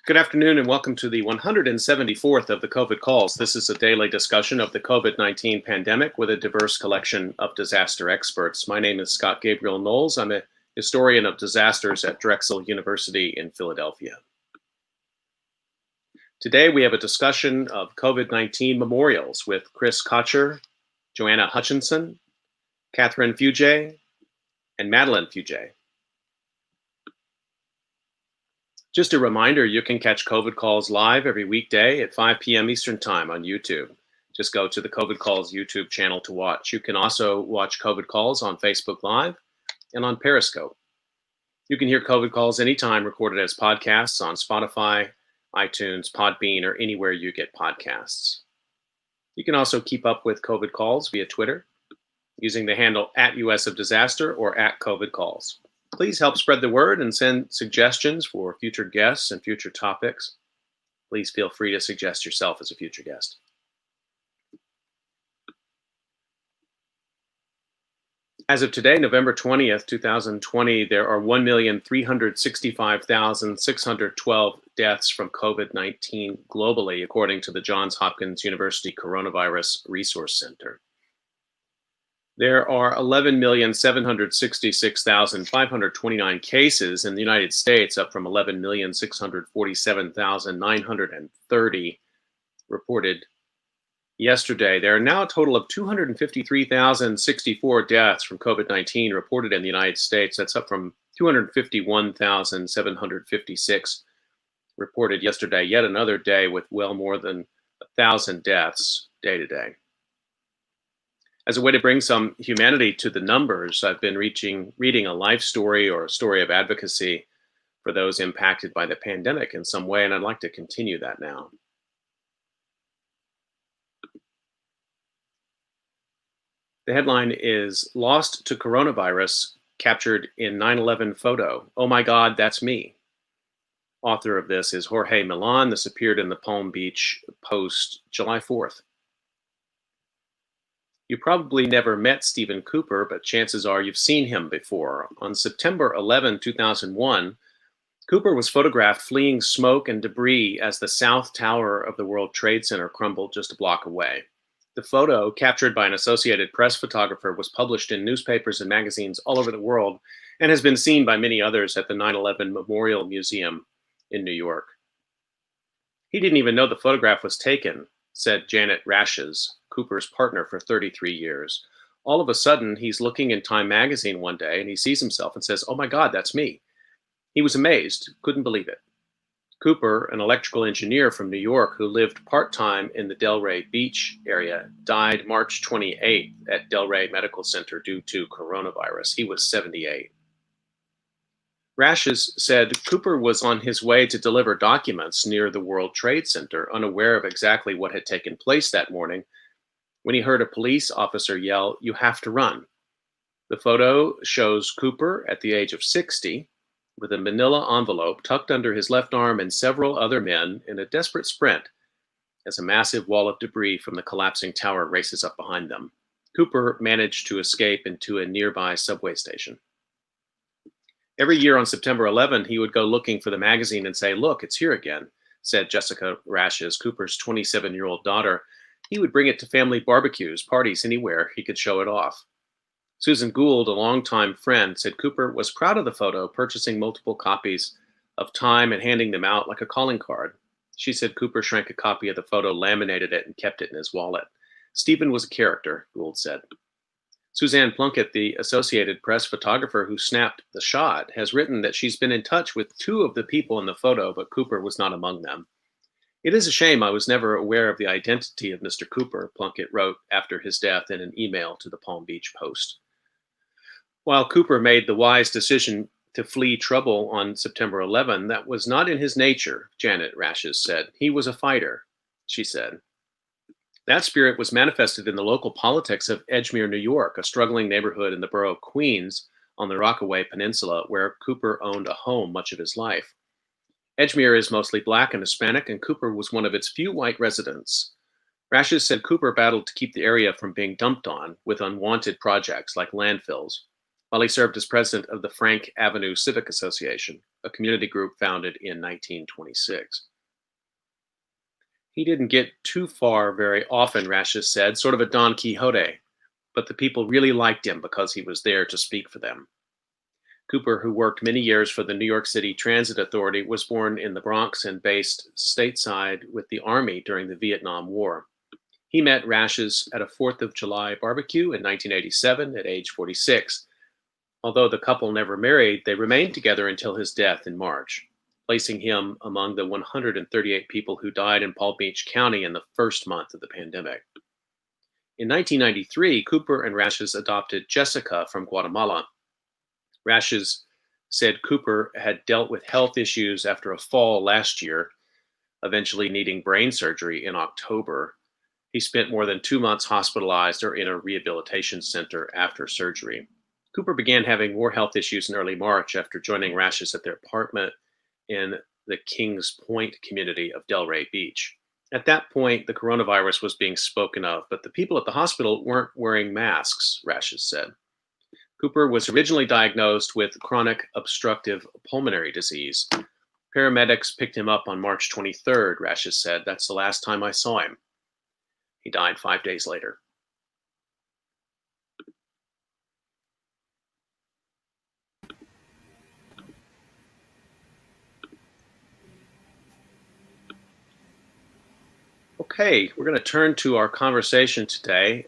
Good afternoon and welcome to the 174th of the COVID calls. This is a daily discussion of the COVID 19 pandemic with a diverse collection of disaster experts. My name is Scott Gabriel Knowles. I'm a historian of disasters at Drexel University in Philadelphia. Today we have a discussion of COVID 19 memorials with Chris Kocher, Joanna Hutchinson, Catherine Fugé, and Madeline Fugé. Just a reminder, you can catch COVID Calls live every weekday at 5 p.m. Eastern Time on YouTube. Just go to the COVID Calls YouTube channel to watch. You can also watch COVID Calls on Facebook Live and on Periscope. You can hear COVID Calls anytime recorded as podcasts on Spotify, iTunes, Podbean, or anywhere you get podcasts. You can also keep up with COVID Calls via Twitter using the handle @US of Disaster or @COVID Calls. Please help spread the word and send suggestions for future guests and future topics. Please feel free to suggest yourself as a future guest. As of today, November 20th, 2020, there are 1,365,612 deaths from COVID-19 globally, according to the Johns Hopkins University Coronavirus Resource Center. There are 11,766,529 cases in the United States, up from 11,647,930 reported yesterday. There are now a total of 253,064 deaths from COVID-19 reported in the United States. That's up from 251,756 reported yesterday. Yet another day with well more than 1,000 deaths day to day. As a way to bring some humanity to the numbers, I've been reading a life story or a story of advocacy for those impacted by the pandemic in some way, and I'd like to continue that now. The headline is "Lost to Coronavirus, Captured in 9/11 Photo. Oh my God, that's me." Author of this is Jorge Millan. This appeared in the Palm Beach Post July 4th. You probably never met Stephen Cooper, but chances are you've seen him before. On September 11, 2001, Cooper was photographed fleeing smoke and debris as the South Tower of the World Trade Center crumbled just a block away. The photo, captured by an Associated Press photographer, was published in newspapers and magazines all over the world and has been seen by many others at the 9/11 Memorial Museum in New York. He didn't even know the photograph was taken, said Janet Rashes, Cooper's partner for 33 years. All of a sudden, he's looking in Time magazine one day and he sees himself and says, "Oh my God, that's me." He was amazed, couldn't believe it. Cooper, an electrical engineer from New York who lived part-time in the Delray Beach area, died March 28th at Delray Medical Center due to coronavirus. He was 78. Rashes said Cooper was on his way to deliver documents near the World Trade Center, unaware of exactly what had taken place that morning, when he heard a police officer yell, "You have to run." The photo shows Cooper at the age of 60 with a manila envelope tucked under his left arm and several other men in a desperate sprint as a massive wall of debris from the collapsing tower races up behind them. Cooper managed to escape into a nearby subway station. Every year on September 11, he would go looking for the magazine and say, "Look, it's here again," said Jessica Rashes, Cooper's 27-year-old daughter. He would bring it to family barbecues, parties, anywhere he could show it off. Susan Gould, a longtime friend, said Cooper was proud of the photo, purchasing multiple copies of Time and handing them out like a calling card. She said Cooper shrank a copy of the photo, laminated it, and kept it in his wallet. Stephen was a character, Gould said. Suzanne Plunkett, the Associated Press photographer who snapped the shot, has written that she's been in touch with two of the people in the photo, but Cooper was not among them. "It is a shame I was never aware of the identity of Mr. Cooper," Plunkett wrote after his death in an email to the Palm Beach Post. While Cooper made the wise decision to flee trouble on September 11, that was not in his nature, Janet Rashes said. He was a fighter, she said. That spirit was manifested in the local politics of Edgemere, New York, a struggling neighborhood in the borough of Queens on the Rockaway Peninsula, where Cooper owned a home much of his life. Edgemere is mostly Black and Hispanic, and Cooper was one of its few white residents. Rashes said Cooper battled to keep the area from being dumped on with unwanted projects like landfills. while he served as president of the Frank Avenue Civic Association, a community group founded in 1926. He didn't get too far very often, Rashes said, sort of a Don Quixote, but the people really liked him because he was there to speak for them. Cooper, who worked many years for the New York City Transit Authority, was born in the Bronx and based stateside with the Army during the Vietnam War. He met Rashes at a 4th of July barbecue in 1987 at age 46. Although the couple never married, they remained together until his death in March, placing him among the 138 people who died in Palm Beach County in the first month of the pandemic. In 1993, Cooper and Rashes adopted Jessica from Guatemala. Rashes said Cooper had dealt with health issues after a fall last year, eventually needing brain surgery in October. He spent more than 2 months hospitalized or in a rehabilitation center after surgery. Cooper began having more health issues in early March after joining Rashes at their apartment in the Kings Point community of Delray Beach. At that point, the coronavirus was being spoken of, but the people at the hospital weren't wearing masks, Rashes said. Cooper was originally diagnosed with chronic obstructive pulmonary disease. Paramedics picked him up on March 23rd, Rashes said. That's the last time I saw him. He died 5 days later. Okay, we're going to turn to our conversation today.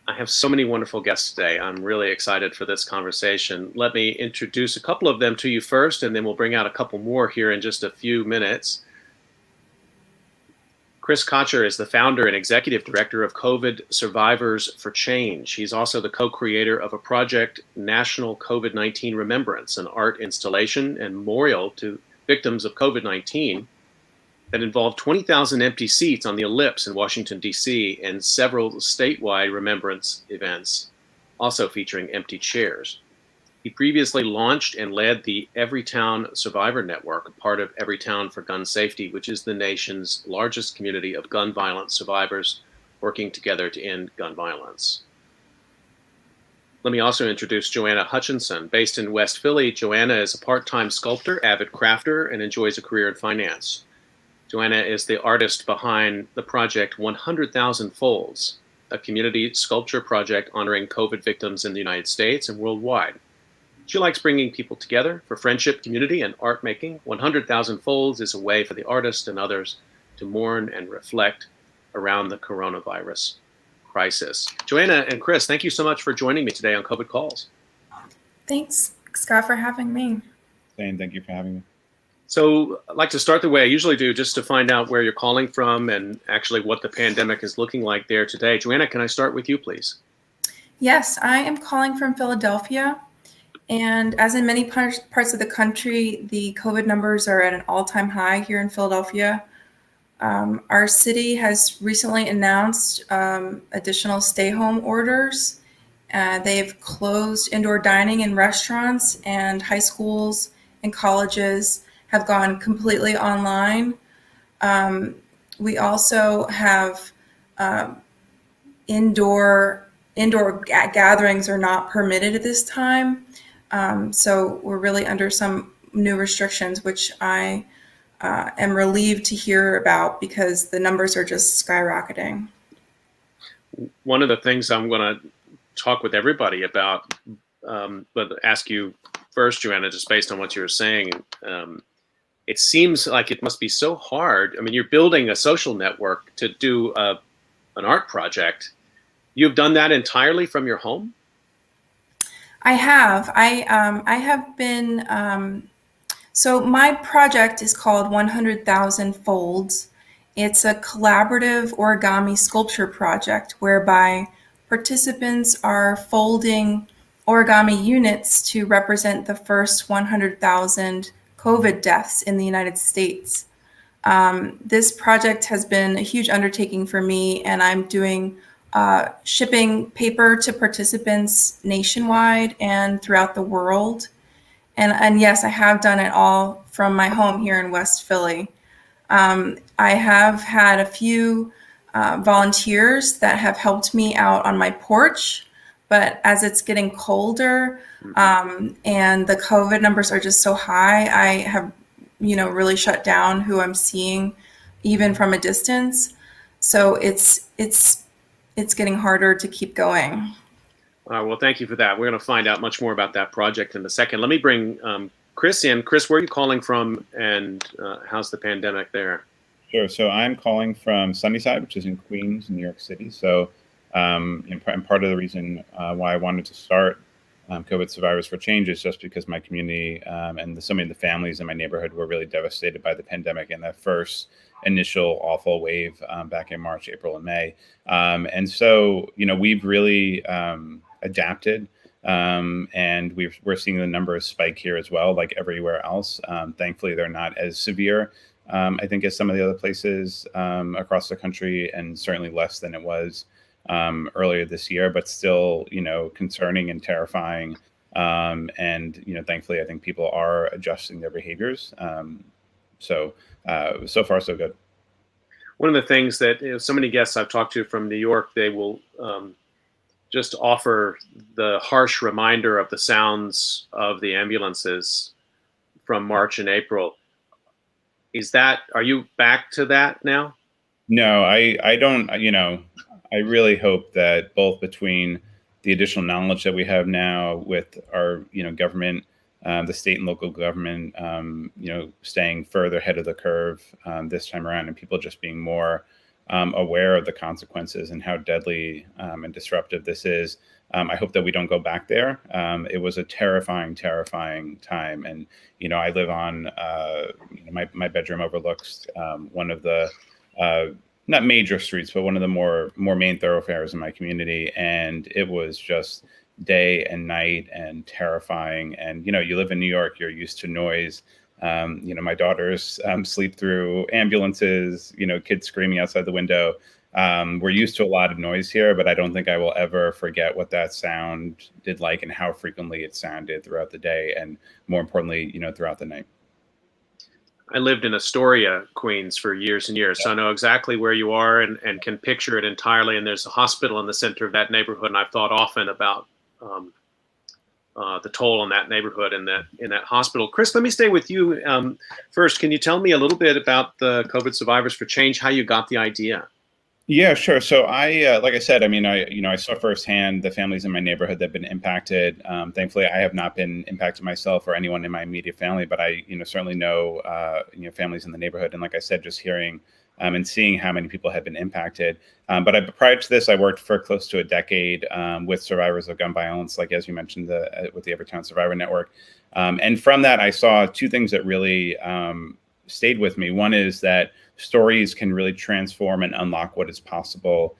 I have so many wonderful guests today. I'm really excited for this conversation. Let me introduce a couple of them to you first, and then we'll bring out a couple more here in just a few minutes. Chris Kocher is the founder and executive director of COVID Survivors for Change. He's also the co-creator of a project, National COVID-19 Remembrance, an art installation and memorial to victims of COVID-19 that involved 20,000 empty seats on the Ellipse in Washington, D.C., and several statewide remembrance events, also featuring empty chairs. He previously launched and led the Everytown Survivor Network, a part of Everytown for Gun Safety, which is the nation's largest community of gun violence survivors working together to end gun violence. Let me also introduce Joanna Hutchinson. Based in West Philly, Joanna is a part-time sculptor, avid crafter, and enjoys a career in finance. Joanna is the artist behind the project 100,000 Folds, a community sculpture project honoring COVID victims in the United States and worldwide. She likes bringing people together for friendship, community, and art making. 100,000 Folds is a way for the artist and others to mourn and reflect around the coronavirus crisis. Joanna and Chris, thank you so much for joining me today on COVID Calls. Thanks, Scott, for having me. Shane, thank you for having me. So I'd like to start the way I usually do, just to find out where you're calling from and actually what the pandemic is looking like there today. Joanna, can I start with you, please? Yes, I am calling from Philadelphia. And as in many parts of the country, the COVID numbers are at an all-time high here in Philadelphia. Our city has recently announced additional stay-home orders. They've closed indoor dining in restaurants, and high schools and colleges have gone completely online. We also have indoor gatherings are not permitted at this time. So we're really under some new restrictions, which I am relieved to hear about because the numbers are just skyrocketing. One of the things I'm going to talk with everybody about, but ask you first, Joanna, just based on what you were saying, it seems like it must be so hard. I mean, you're building a social network to do an art project. You've done that entirely from your home? I have. I have been. So my project is called 100,000 Folds. It's a collaborative origami sculpture project whereby participants are folding origami units to represent the first 100,000 COVID deaths in the United States. This project has been a huge undertaking for me, and I'm doing shipping paper to participants nationwide and throughout the world. And yes, I have done it all from my home here in West Philly. I have had a few volunteers that have helped me out on my porch But as it's getting colder, and the COVID numbers are just so high, I have, really shut down who I'm seeing, even from a distance. So it's getting harder to keep going. Well, thank you for that. We're going to find out much more about that project in a second. Let me bring Chris in. Chris, where are you calling from, and how's the pandemic there? Sure. So I'm calling from Sunnyside, which is in Queens, New York City. So, and part of the reason why I wanted to start COVID Survivors for Change is just because my community and so many of the families in my neighborhood were really devastated by the pandemic and that first initial awful wave back in March, April, and May. And so, we've really adapted. And we're seeing the numbers spike here as well, like everywhere else. Thankfully, they're not as severe, I think, as some of the other places across the country, and certainly less than it was earlier this year, but still, concerning and terrifying. And, thankfully, I think people are adjusting their behaviors. So far, so good. One of the things that so many guests I've talked to from New York, they will just offer the harsh reminder of the sounds of the ambulances from March and April. Are you back to that now? No, I don't, I really hope that both between the additional knowledge that we have now with our, government, the state and local government, staying further ahead of the curve this time around, and people just being more aware of the consequences and how deadly and disruptive this is. I hope that we don't go back there. It was a terrifying, terrifying time. And, I live on, my bedroom overlooks one of the, not major streets, but one of the more main thoroughfares in my community. And it was just day and night and terrifying. And, you live in New York, you're used to noise. My daughters sleep through ambulances, kids screaming outside the window. We're used to a lot of noise here, but I don't think I will ever forget what that sound did like and how frequently it sounded throughout the day, and more importantly, throughout the night. I lived in Astoria, Queens, for years and years, so I know exactly where you are and can picture it entirely. And there's a hospital in the center of that neighborhood, and I've thought often about the toll on that neighborhood and in that hospital. Chris, let me stay with you first. Can you tell me a little bit about the COVID Survivors for Change, how you got the idea? Yeah, sure. So like I said, I saw firsthand the families in my neighborhood that have been impacted. Thankfully, I have not been impacted myself or anyone in my immediate family, but I, certainly know, families in the neighborhood. And like I said, just hearing and seeing how many people had been impacted. But prior to this, I worked for close to a decade with survivors of gun violence, like as you mentioned, with the Everytown Survivor Network. And from that, I saw two things that really stayed with me. One is that stories can really transform and unlock what is possible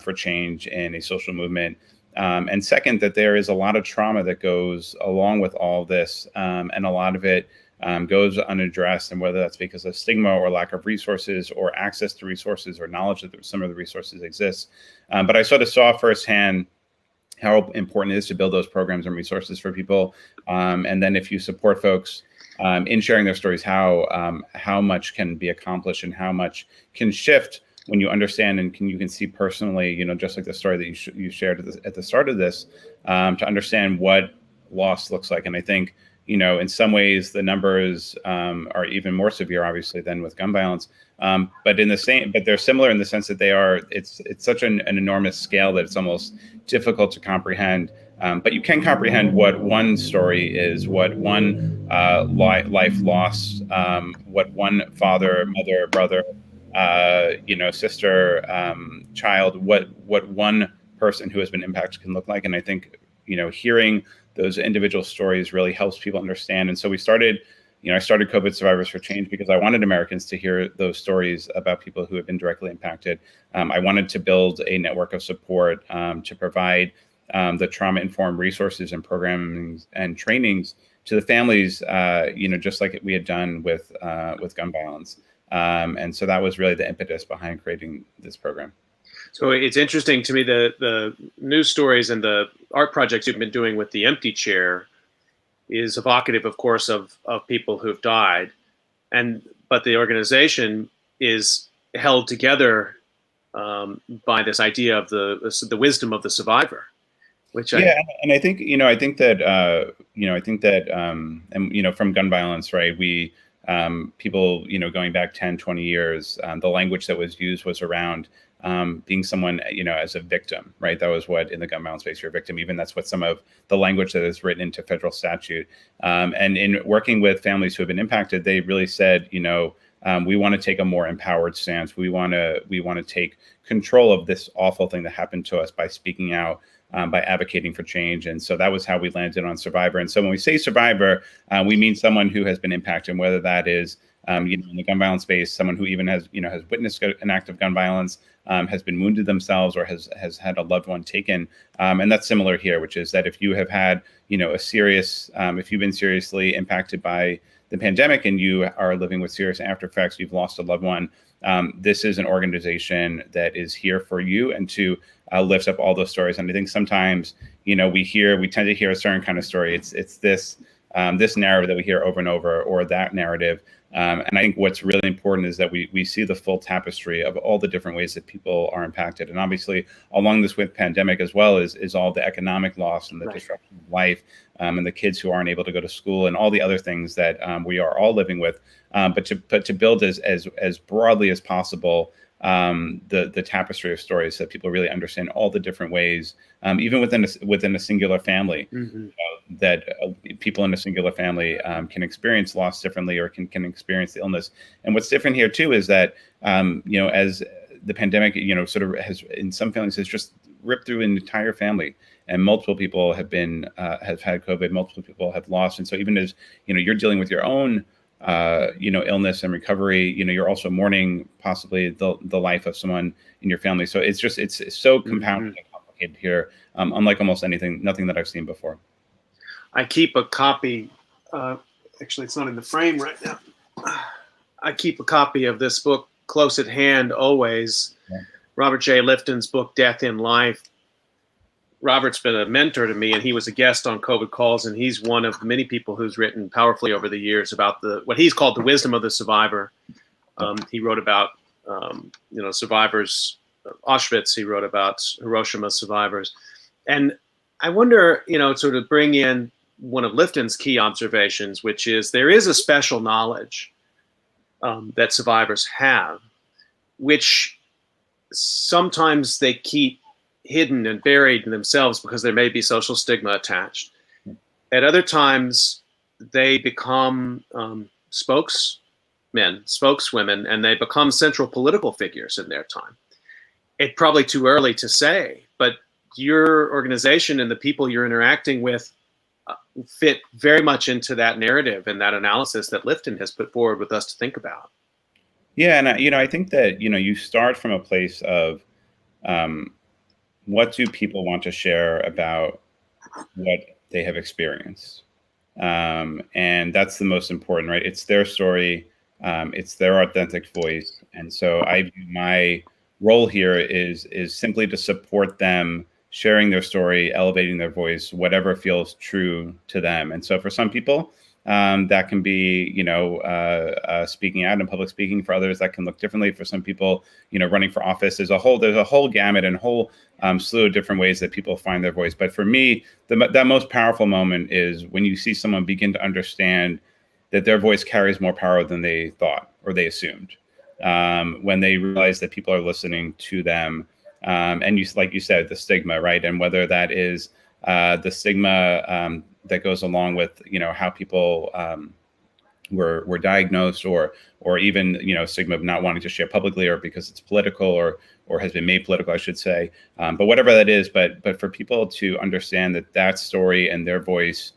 for change in a social movement. And second, that there is a lot of trauma that goes along with all this, and a lot of it goes unaddressed, and whether that's because of stigma or lack of resources or access to resources or knowledge that some of the resources exist. But I sort of saw firsthand how important it is to build those programs and resources for people. And then if you support folks in sharing their stories, how much can be accomplished and how much can shift when you understand and you can see personally, just like the story that you shared at the start of this, to understand what loss looks like. And I think, in some ways the numbers are even more severe, obviously, than with gun violence. But they're similar in the sense that it's such an enormous scale that it's almost difficult to comprehend. But you can comprehend what one story is, what one life lost, what one father, mother, brother, sister, child, what one person who has been impacted can look like. And I think, hearing those individual stories really helps people understand. And so I started COVID Survivors for Change because I wanted Americans to hear those stories about people who have been directly impacted. I wanted to build a network of support to provide the trauma-informed resources and programming and trainings to the families, just like we had done with gun violence. And so that was really the impetus behind creating this program. So it's interesting to me, the news stories and the art projects you've been doing with the Empty Chair is evocative, of course, of people who've died, but the organization is held together by this idea of the wisdom of the survivor. which Yeah, and I think I think that I think that and from gun violence, right? We people going back 10, 20 years, the language that was used was around being someone as a victim, right? That was what in the gun violence space you're a victim. Even that's what some of the language that is written into federal statute. And in working with families who have been impacted, they really said, we want to take a more empowered stance. We want to take control of this awful thing that happened to us by speaking out, by advocating for change. And so that was how we landed on survivor. And so when we say survivor, we mean someone who has been impacted, whether that is in the gun violence space, someone who even has witnessed an act of gun violence, has been wounded themselves, or has had a loved one taken. And that's similar here, which is that if you have had if you've been seriously impacted by the pandemic and you are living with serious after effects, you've lost a loved one, this is an organization that is here for you and to lift up all those stories. And I think sometimes, we tend to hear a certain kind of story. It's this narrative that we hear over and over, or that narrative. And I think what's really important is that we see the full tapestry of all the different ways that people are impacted. And obviously, along this with pandemic as well is all the economic loss and the disruption of life, and the kids who aren't able to go to school, and all the other things that we are all living with. But to build as broadly as possible the tapestry of stories, so that people really understand all the different ways, even within a singular family, that people in a singular family can experience loss differently, or can experience the illness. And what's different here too is that as the pandemic sort of has, in some families, has just ripped through an entire family, and multiple people have had COVID, multiple people have lost. And so even as you're dealing with your own illness and recovery, you're also mourning possibly the life of someone in your family. So it's so compounded and complicated here, unlike almost nothing that I've seen before. I keep a copy. Actually, it's not in the frame right now. I keep a copy of this book close at hand always. Yeah. Robert J. Lifton's book, Death in Life. Robert's been a mentor to me, and he was a guest on COVID Calls, and he's one of the many people who's written powerfully over the years about what he's called the wisdom of the survivor. He wrote about survivors of Auschwitz. He wrote about Hiroshima survivors. And I wonder, sort of bring in one of Lifton's key observations, which is there is a special knowledge that survivors have, which sometimes they keep hidden and buried in themselves because there may be social stigma attached. At other times, they become spokeswomen, and they become central political figures in their time. It's probably too early to say, but your organization and the people you're interacting with fit very much into that narrative and that analysis that Lifton has put forward with us to think about. Yeah, and I think that you start from a place of what do people want to share about what they have experienced, and that's the most important, right? It's their story, it's their authentic voice, and so I view my role here is simply to support them sharing their story, elevating their voice, whatever feels true to them. And so for some people, that can be, speaking out in public speaking. For others, that can look differently. For some people, running for office. There's a whole gamut and whole slew of different ways that people find their voice. But for me, that most powerful moment is when you see someone begin to understand that their voice carries more power than they thought or they assumed. When they realize that people are listening to them. And like you said, the stigma, right? And whether that is the stigma that goes along with, how people were diagnosed, or even, stigma of not wanting to share publicly, or because it's political, or has been made political, I should say. But whatever that is, but for people to understand that story and their voice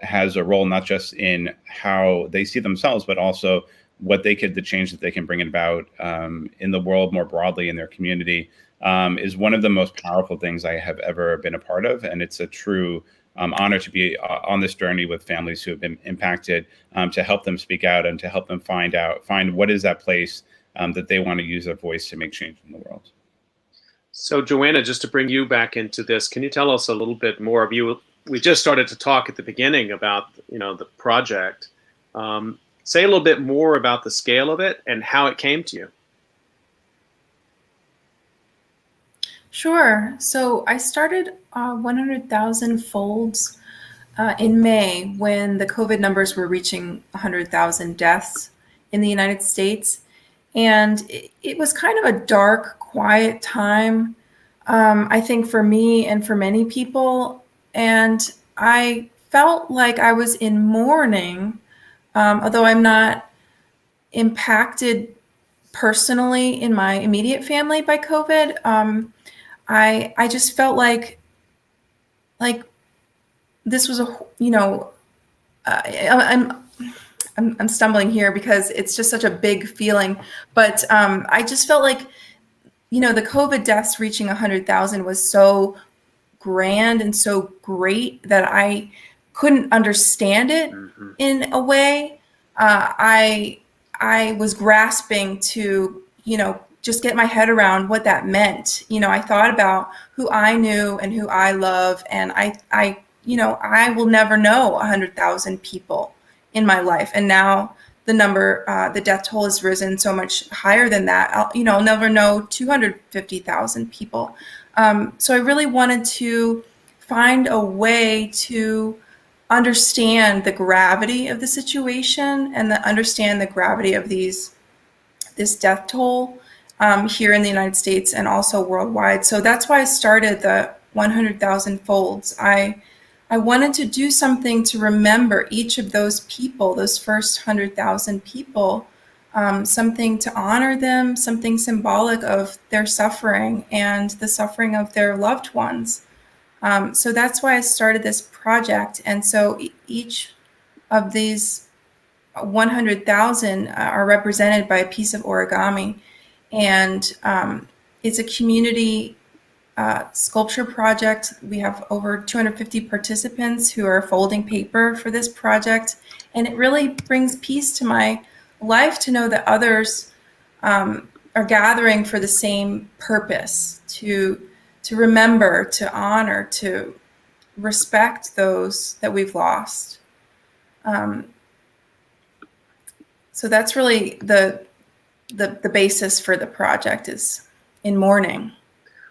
has a role, not just in how they see themselves, but also the change that they can bring about in the world more broadly in their community, is one of the most powerful things I have ever been a part of. And it's a true honor to be on this journey with families who have been impacted, to help them speak out and to help them find what is that place that they want to use their voice to make change in the world. So Joanna, just to bring you back into this, can you tell us a little bit more of you? We just started to talk at the beginning about, the project. Say a little bit more about the scale of it and how it came to you. Sure. So I started 100,000 folds in May when the COVID numbers were reaching 100,000 deaths in the United States. And it was kind of a dark, quiet time, I think, for me and for many people. And I felt like I was in mourning, although I'm not impacted personally in my immediate family by COVID. I just felt like this was a, uh, I'm I'm stumbling here because it's just such a big feeling, but I just felt like the COVID deaths reaching 100,000 was so grand and so great that I couldn't understand it Hmm. in a way. I was grasping to just get my head around what that meant. I thought about who I knew and who I love, and I will never know 100,000 people in my life, and now the death toll has risen so much higher than that. I'll never know 250,000 people. So I really wanted to find a way to understand the gravity of the situation and understand the gravity of this death toll here in the United States and also worldwide. So that's why I started the 100,000 folds. I wanted to do something to remember each of those people, those first 100,000 people, something to honor them, something symbolic of their suffering and the suffering of their loved ones. So that's why I started this project. And so each of these 100,000 are represented by a piece of origami. And it's a community sculpture project. We have over 250 participants who are folding paper for this project. And it really brings peace to my life to know that others are gathering for the same purpose, to remember, to honor, to respect those that we've lost. Um, so that's really the basis for the project, is in mourning.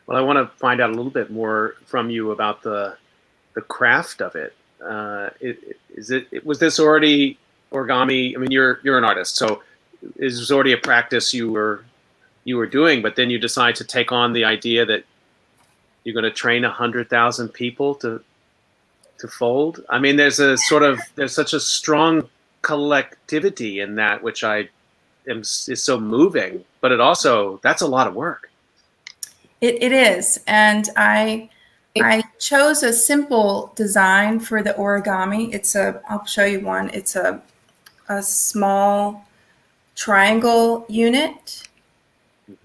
Well, I want to find out a little bit more from you about the craft of it. Was this already origami? I mean, you're an artist, so it was already a practice you were doing, but then you decide to take on the idea that you're going to train 100,000 people to fold. I mean, there's such a strong collectivity in that, which is so moving, but that's a lot of work. It is, and I chose a simple design for the origami. I'll show you one. It's a small triangle unit.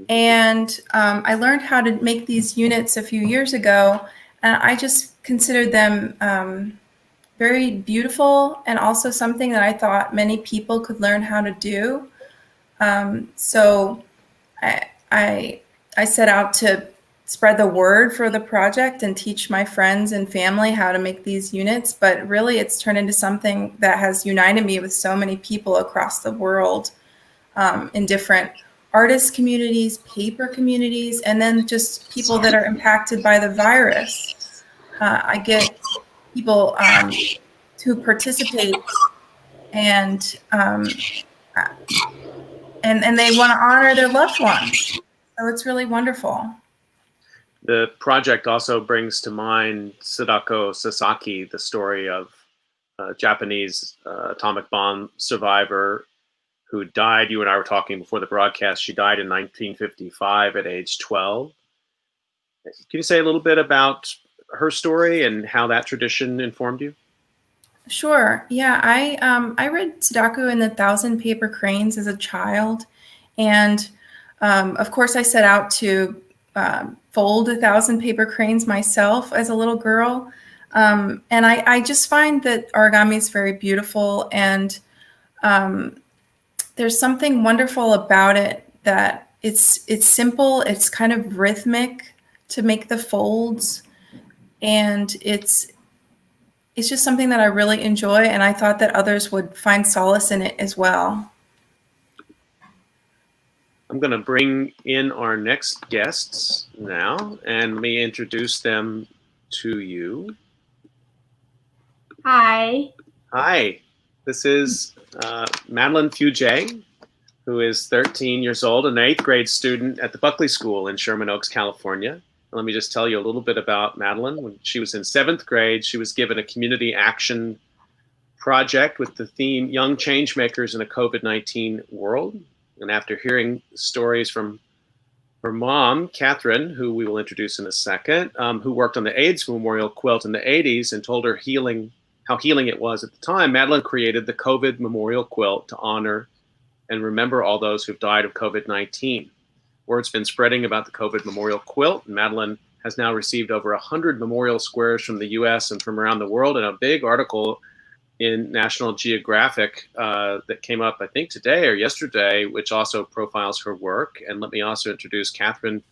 And I learned how to make these units a few years ago, and I just considered them very beautiful and also something that I thought many people could learn how to do. So I set out to spread the word for the project and teach my friends and family how to make these units, but really it's turned into something that has united me with so many people across the world in different artist communities, paper communities, and then just people that are impacted by the virus. I get people who participate and they want to honor their loved ones. So it's really wonderful. The project also brings to mind Sadako Sasaki, the story of a Japanese atomic bomb survivor who died. You and I were talking before the broadcast. She died in 1955 at age 12. Can you say a little bit about her story and how that tradition informed you? Sure. Yeah, I read Sadako and the Thousand Paper Cranes as a child, and of course I set out to fold 1,000 paper cranes myself as a little girl, and I just find that origami is very beautiful, and there's something wonderful about it, that it's simple, it's kind of rhythmic to make the folds, and it's just something that I really enjoy, and I thought that others would find solace in it as well. I'm going to bring in our next guests now, and let me introduce them to you. Hi. Hi, this is Madeline Fugé, who is 13 years old, an 8th grade student at the Buckley School in Sherman Oaks, California. And let me just tell you a little bit about Madeline. When she was in 7th grade, she was given a community action project with the theme Young Changemakers in a COVID-19 World. And after hearing stories from her mom, Catherine, who we will introduce in a second, who worked on the AIDS Memorial Quilt in the 80s and told her how healing it was at the time, Madeline created the COVID Memorial Quilt to honor and remember all those who've died of COVID-19. Word's been spreading about the COVID Memorial Quilt, and Madeline has now received over 100 memorial squares from the US and from around the world, and a big article in National Geographic that came up, I think, today or yesterday, which also profiles her work. And let me also introduce Catherine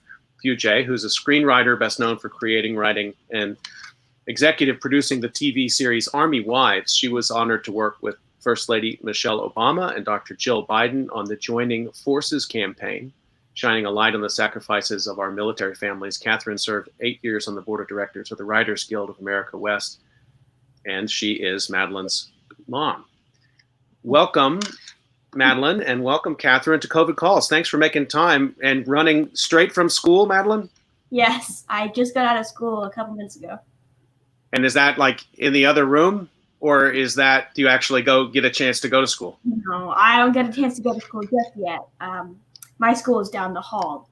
Fugé, who's a screenwriter best known for creating, writing, and executive producing the TV series Army Wives. She was honored to work with First Lady Michelle Obama and Dr. Jill Biden on the Joining Forces campaign, shining a light on the sacrifices of our military families. Catherine served 8 years on the board of directors of the Writers Guild of America West, and she is Madeline's mom. Welcome, Madeline, and welcome, Catherine, to COVID Calls. Thanks for making time and running straight from school, Madeline? Yes, I just got out of school a couple minutes ago. And is that like in the other room, or is that, do you actually go get a chance to go to school? No, I don't get a chance to go to school just yet. My school is down the hall.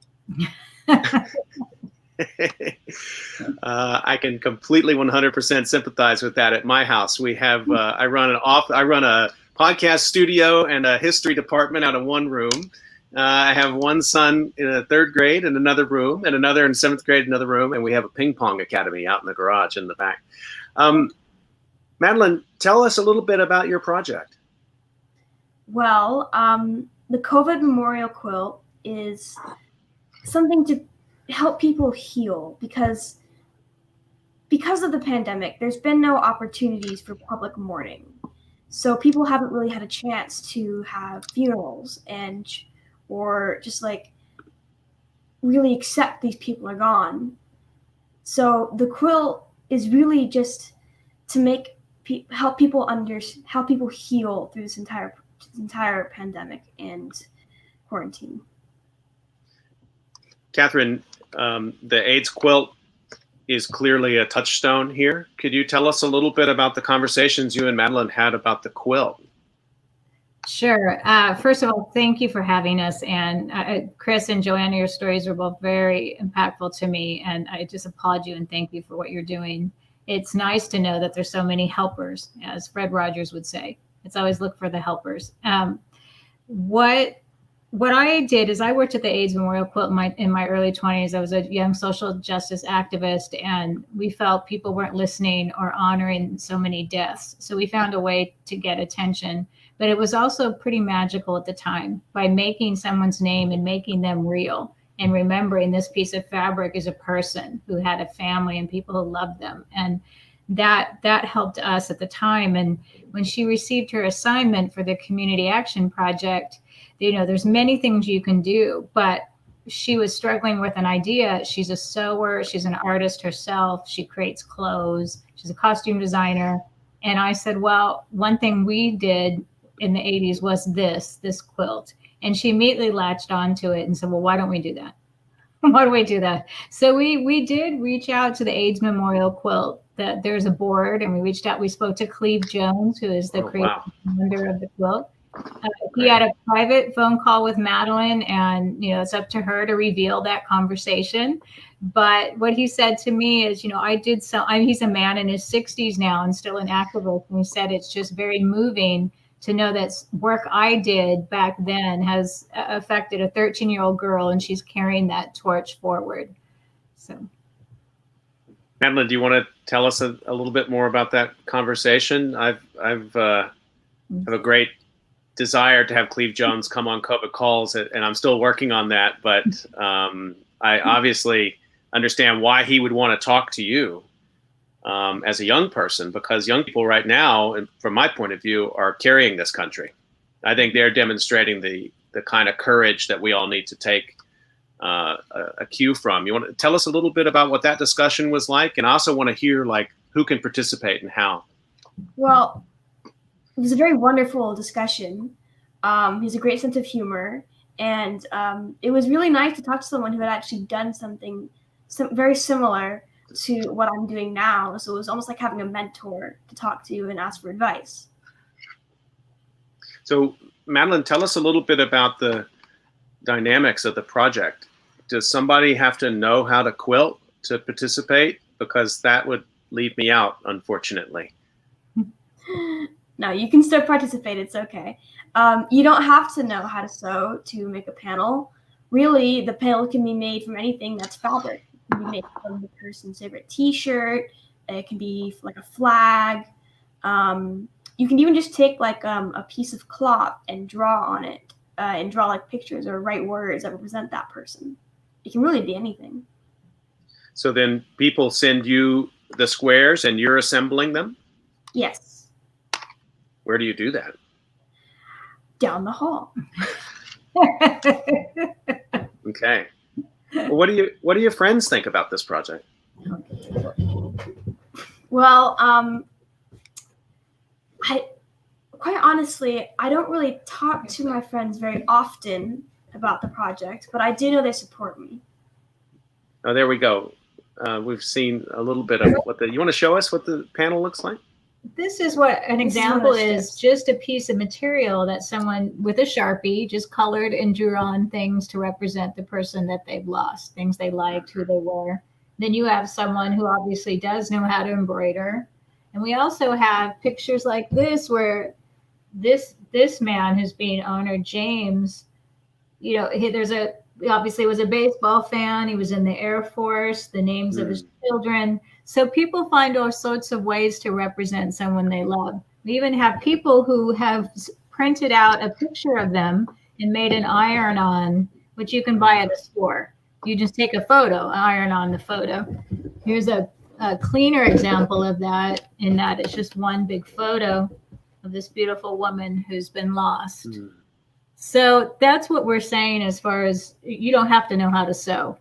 I can completely 100% sympathize with that. At my house, we have I run a podcast studio and a history department out of one room. I have one son in a 3rd grade in another room, and another in 7th grade in another room, and we have a ping pong academy out in the garage in the back. Madeline, tell us a little bit about your project. Well, the COVID Memorial Quilt is something to help people heal because of the pandemic, there's been no opportunities for public mourning. So people haven't really had a chance to have funerals or just like really accept these people are gone. So the quilt is really just to help people heal through this entire pandemic and quarantine. Catherine, the AIDS quilt is clearly a touchstone here. Could you tell us a little bit about the conversations you and Madeline had about the quilt? Sure. First of all, thank you for having us. And Chris and Joanna, your stories were both very impactful to me. And I just applaud you and thank you for what you're doing. It's nice to know that there's so many helpers, as Fred Rogers would say. It's always look for the helpers. What I did is I worked at the AIDS Memorial Quilt in my early 20s. I was a young social justice activist, and we felt people weren't listening or honoring so many deaths. So we found a way to get attention. But it was also pretty magical at the time by making someone's name and making them real and remembering this piece of fabric is a person who had a family and people who loved them. And that helped us at the time. And when she received her assignment for the Community Action Project, there's many things you can do, but she was struggling with an idea. She's a sewer, she's an artist herself, she creates clothes, she's a costume designer. And I said, well, one thing we did in the 80s was this quilt. And she immediately latched onto it and said, well, why don't we do that? Why do we do that? So we did reach out to the AIDS Memorial Quilt. There's a board, and we spoke to Cleve Jones, who is the creative founder of the quilt. He had a private phone call with Madeline, and it's up to her to reveal that conversation. But what he said to me is, he's a man in his 60s now and still an activist, and he said it's just very moving to know that work I did back then has affected a 13-year-old girl, and she's carrying that torch forward. So, Madeline, do you want to tell us a little bit more about that conversation? I've have a great desire to have Cleve Jones come on COVID Calls, and I'm still working on that. But I obviously understand why he would want to talk to you as a young person, because young people right now, and from my point of view, are carrying this country. I think they're demonstrating the the kind of courage that we all need to take a cue from. You want to tell us a little bit about what that discussion was like? And I also want to hear like who can participate and how. Well, it was a very wonderful discussion. He has a great sense of humor, and it was really nice to talk to someone who had actually done something very similar to what I'm doing now. So it was almost like having a mentor to talk to and ask for advice. So, Madeline, tell us a little bit about the dynamics of the project. Does somebody have to know how to quilt to participate? Because that would leave me out, unfortunately. No, you can still participate. It's okay. You don't have to know how to sew to make a panel. Really, the panel can be made from anything that's fabric. It can be made from the person's favorite T-shirt. It can be like a flag. You can even just take like a piece of cloth and draw on it and draw like pictures or write words that represent that person. It can really be anything. So then people send you the squares and you're assembling them? Yes. Where do you do that? Down the hall. Okay. Well, what do your friends think about this project? Well, quite honestly, I don't really talk to my friends very often about the project, but I do know they support me. Oh, there we go. We've seen a little bit of you want to show us what the panel looks like? This is what an example is, just a piece of material that someone with a Sharpie just colored and drew on things to represent the person that they've lost, things they liked, who they were. Then you have someone who obviously does know how to embroider. And we also have pictures like this where this man who's being honored, James, you know, he obviously was a baseball fan. He was in the Air Force, the names of his children. So people find all sorts of ways to represent someone they love. We even have people who have printed out a picture of them and made an iron-on, which you can buy at a store. You just take a photo, iron on the photo. Here's a cleaner example of that, in that it's just one big photo of this beautiful woman who's been lost. So that's what we're saying as far as you don't have to know how to sew.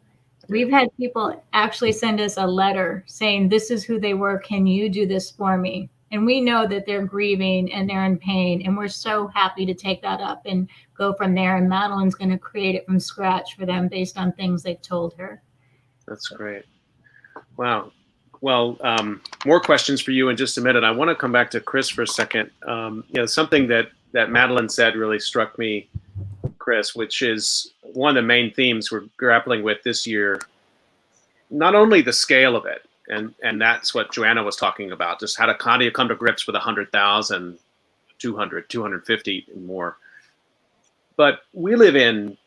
We've had people actually send us a letter saying, this is who they were. Can you do this for me? And we know that they're grieving and they're in pain. And we're so happy to take that up and go from there. And Madeline's going to create it from scratch for them based on things they've told her. That's great. Wow. Well, more questions for you in just a minute. I want to come back to Chris for a second. Something that Madeline said really struck me, Chris, which is one of the main themes we're grappling with this year. Not only the scale of it, and that's what Joanna was talking about, just how do you come to grips with 100,000, 200, 250 and more. But we live in,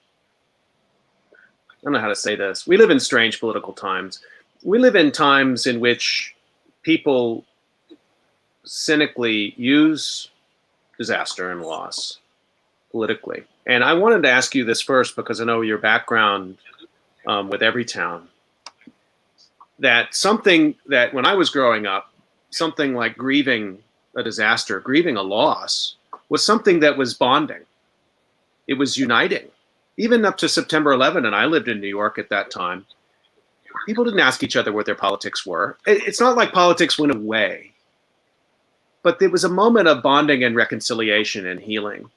I don't know how to say this, we live in strange political times. We live in times in which people cynically use disaster and loss politically. And I wanted to ask you this first because I know your background with Everytown, that something that when I was growing up, something like grieving a disaster, grieving a loss, was something that was bonding. It was uniting. Even up to September 11, and I lived in New York at that time, people didn't ask each other what their politics were. It's not like politics went away, but there was a moment of bonding and reconciliation and healing.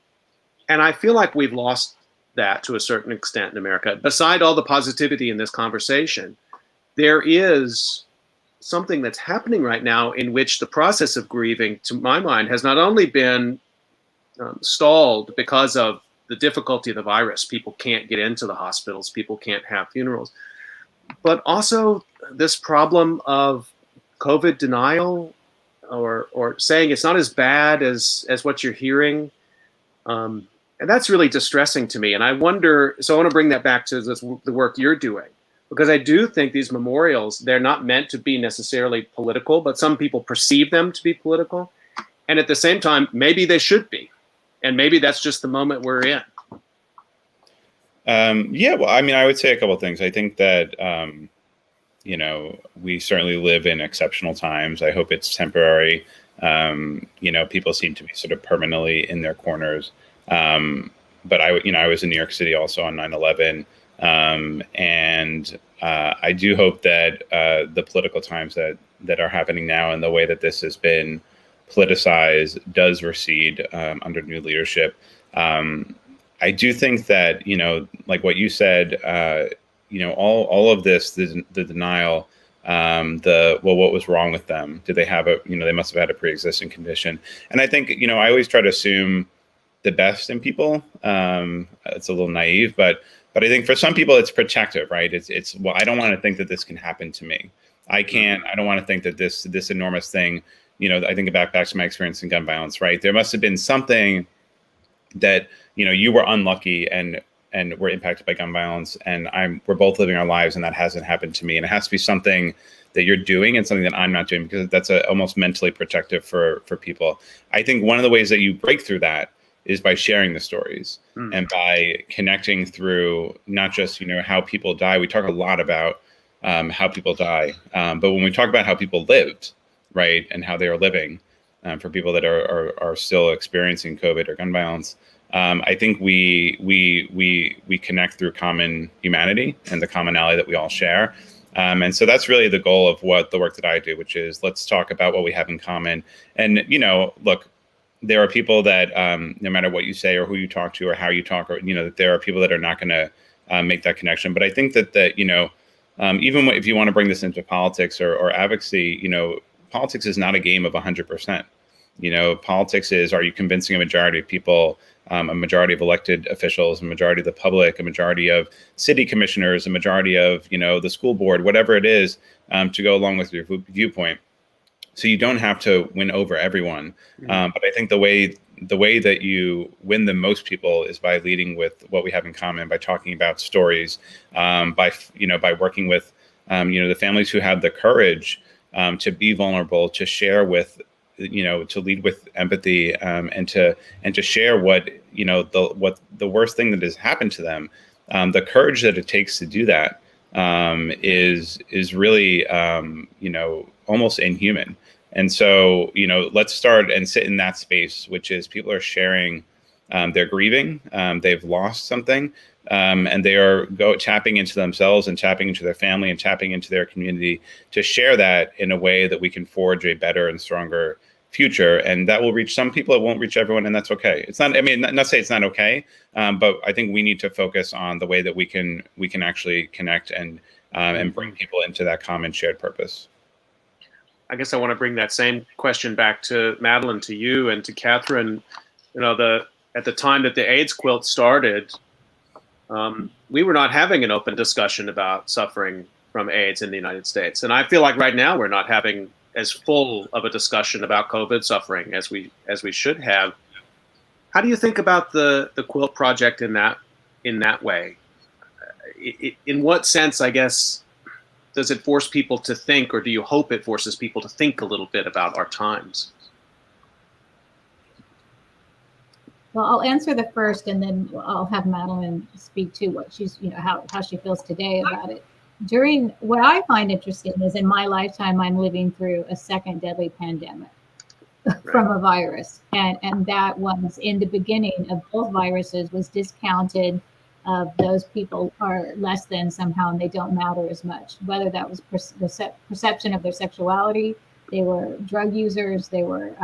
And I feel like we've lost that to a certain extent in America. Beside all the positivity in this conversation, there is something that's happening right now in which the process of grieving, to my mind, has not only been stalled because of the difficulty of the virus. People can't get into the hospitals. People can't have funerals. But also this problem of COVID denial, or saying it's not as bad as what you're hearing. And that's really distressing to me. And I wonder, so I want to bring that back to the work you're doing, because I do think these memorials, they're not meant to be necessarily political, but some people perceive them to be political. And at the same time, maybe they should be. And maybe that's just the moment we're in. Well, I mean, I would say a couple of things. I think that, we certainly live in exceptional times. I hope it's temporary. People seem to be sort of permanently in their corners. but I was in New York City also on 9/11. And I do hope that the political times that are happening now and the way that this has been politicized does recede under new leadership. I do think that, like what you said, all of this, the denial, what was wrong with them? Did they have they must have had a pre-existing condition. And I think, I always try to assume the best in people. It's a little naive, but I think for some people it's protective, right? It's well, I don't want to think that this can happen to me. I don't want to think that this enormous thing, I think back to my experience in gun violence, right? There must have been something that, you were unlucky and were impacted by gun violence, and we're both living our lives and that hasn't happened to me. And it has to be something that you're doing and something that I'm not doing, because that's almost mentally protective for people. I think one of the ways that you break through that is by sharing the stories and by connecting through not just, how people die. We talk a lot about how people die. But when we talk about how people lived, right, and how they are living, for people that are still experiencing COVID or gun violence, I think we connect through common humanity and the commonality that we all share. And so that's really the goal of what the work that I do, which is let's talk about what we have in common. And, look, there are people that no matter what you say or who you talk to or how you talk, or, that there are people that are not going to make that connection. But I think that even if you want to bring this into politics or advocacy, politics is not a game of 100%. Politics is, are you convincing a majority of people, a majority of elected officials, a majority of the public, a majority of city commissioners, a majority of, the school board, whatever it is, to go along with your viewpoint. So you don't have to win over everyone. But I think the way that you win the most people is by leading with what we have in common, by talking about stories, by working with, the families who have the courage to be vulnerable, to share with, to lead with empathy, and to share what, the worst thing that has happened to them. The courage that it takes to do that is really, almost inhuman. And so, let's start and sit in that space, which is people are sharing, they're grieving, they've lost something, and they are tapping into themselves and tapping into their family and tapping into their community to share that in a way that we can forge a better and stronger future. And that will reach some people, it won't reach everyone, and that's okay. It's not, not say it's not okay, but I think we need to focus on the way that we can actually connect and bring people into that common shared purpose. I guess I want to bring that same question back to Madeline, to you and to Catherine. At the time that the AIDS quilt started, we were not having an open discussion about suffering from AIDS in the United States. And I feel like right now we're not having as full of a discussion about COVID suffering as we should have. How do you think about the Quilt Project in that way? In what sense, I guess, does it force people to think, or do you hope it forces people to think a little bit about our times? Well, I'll answer the first, and then I'll have Madeline speak to what she's, how she feels today about it. What I find interesting is in my lifetime, I'm living through a second deadly pandemic from a virus. And that was in the beginning of both viruses was discounted. Those people are less than somehow, and they don't matter as much, whether that was perception of their sexuality, they were drug users, they were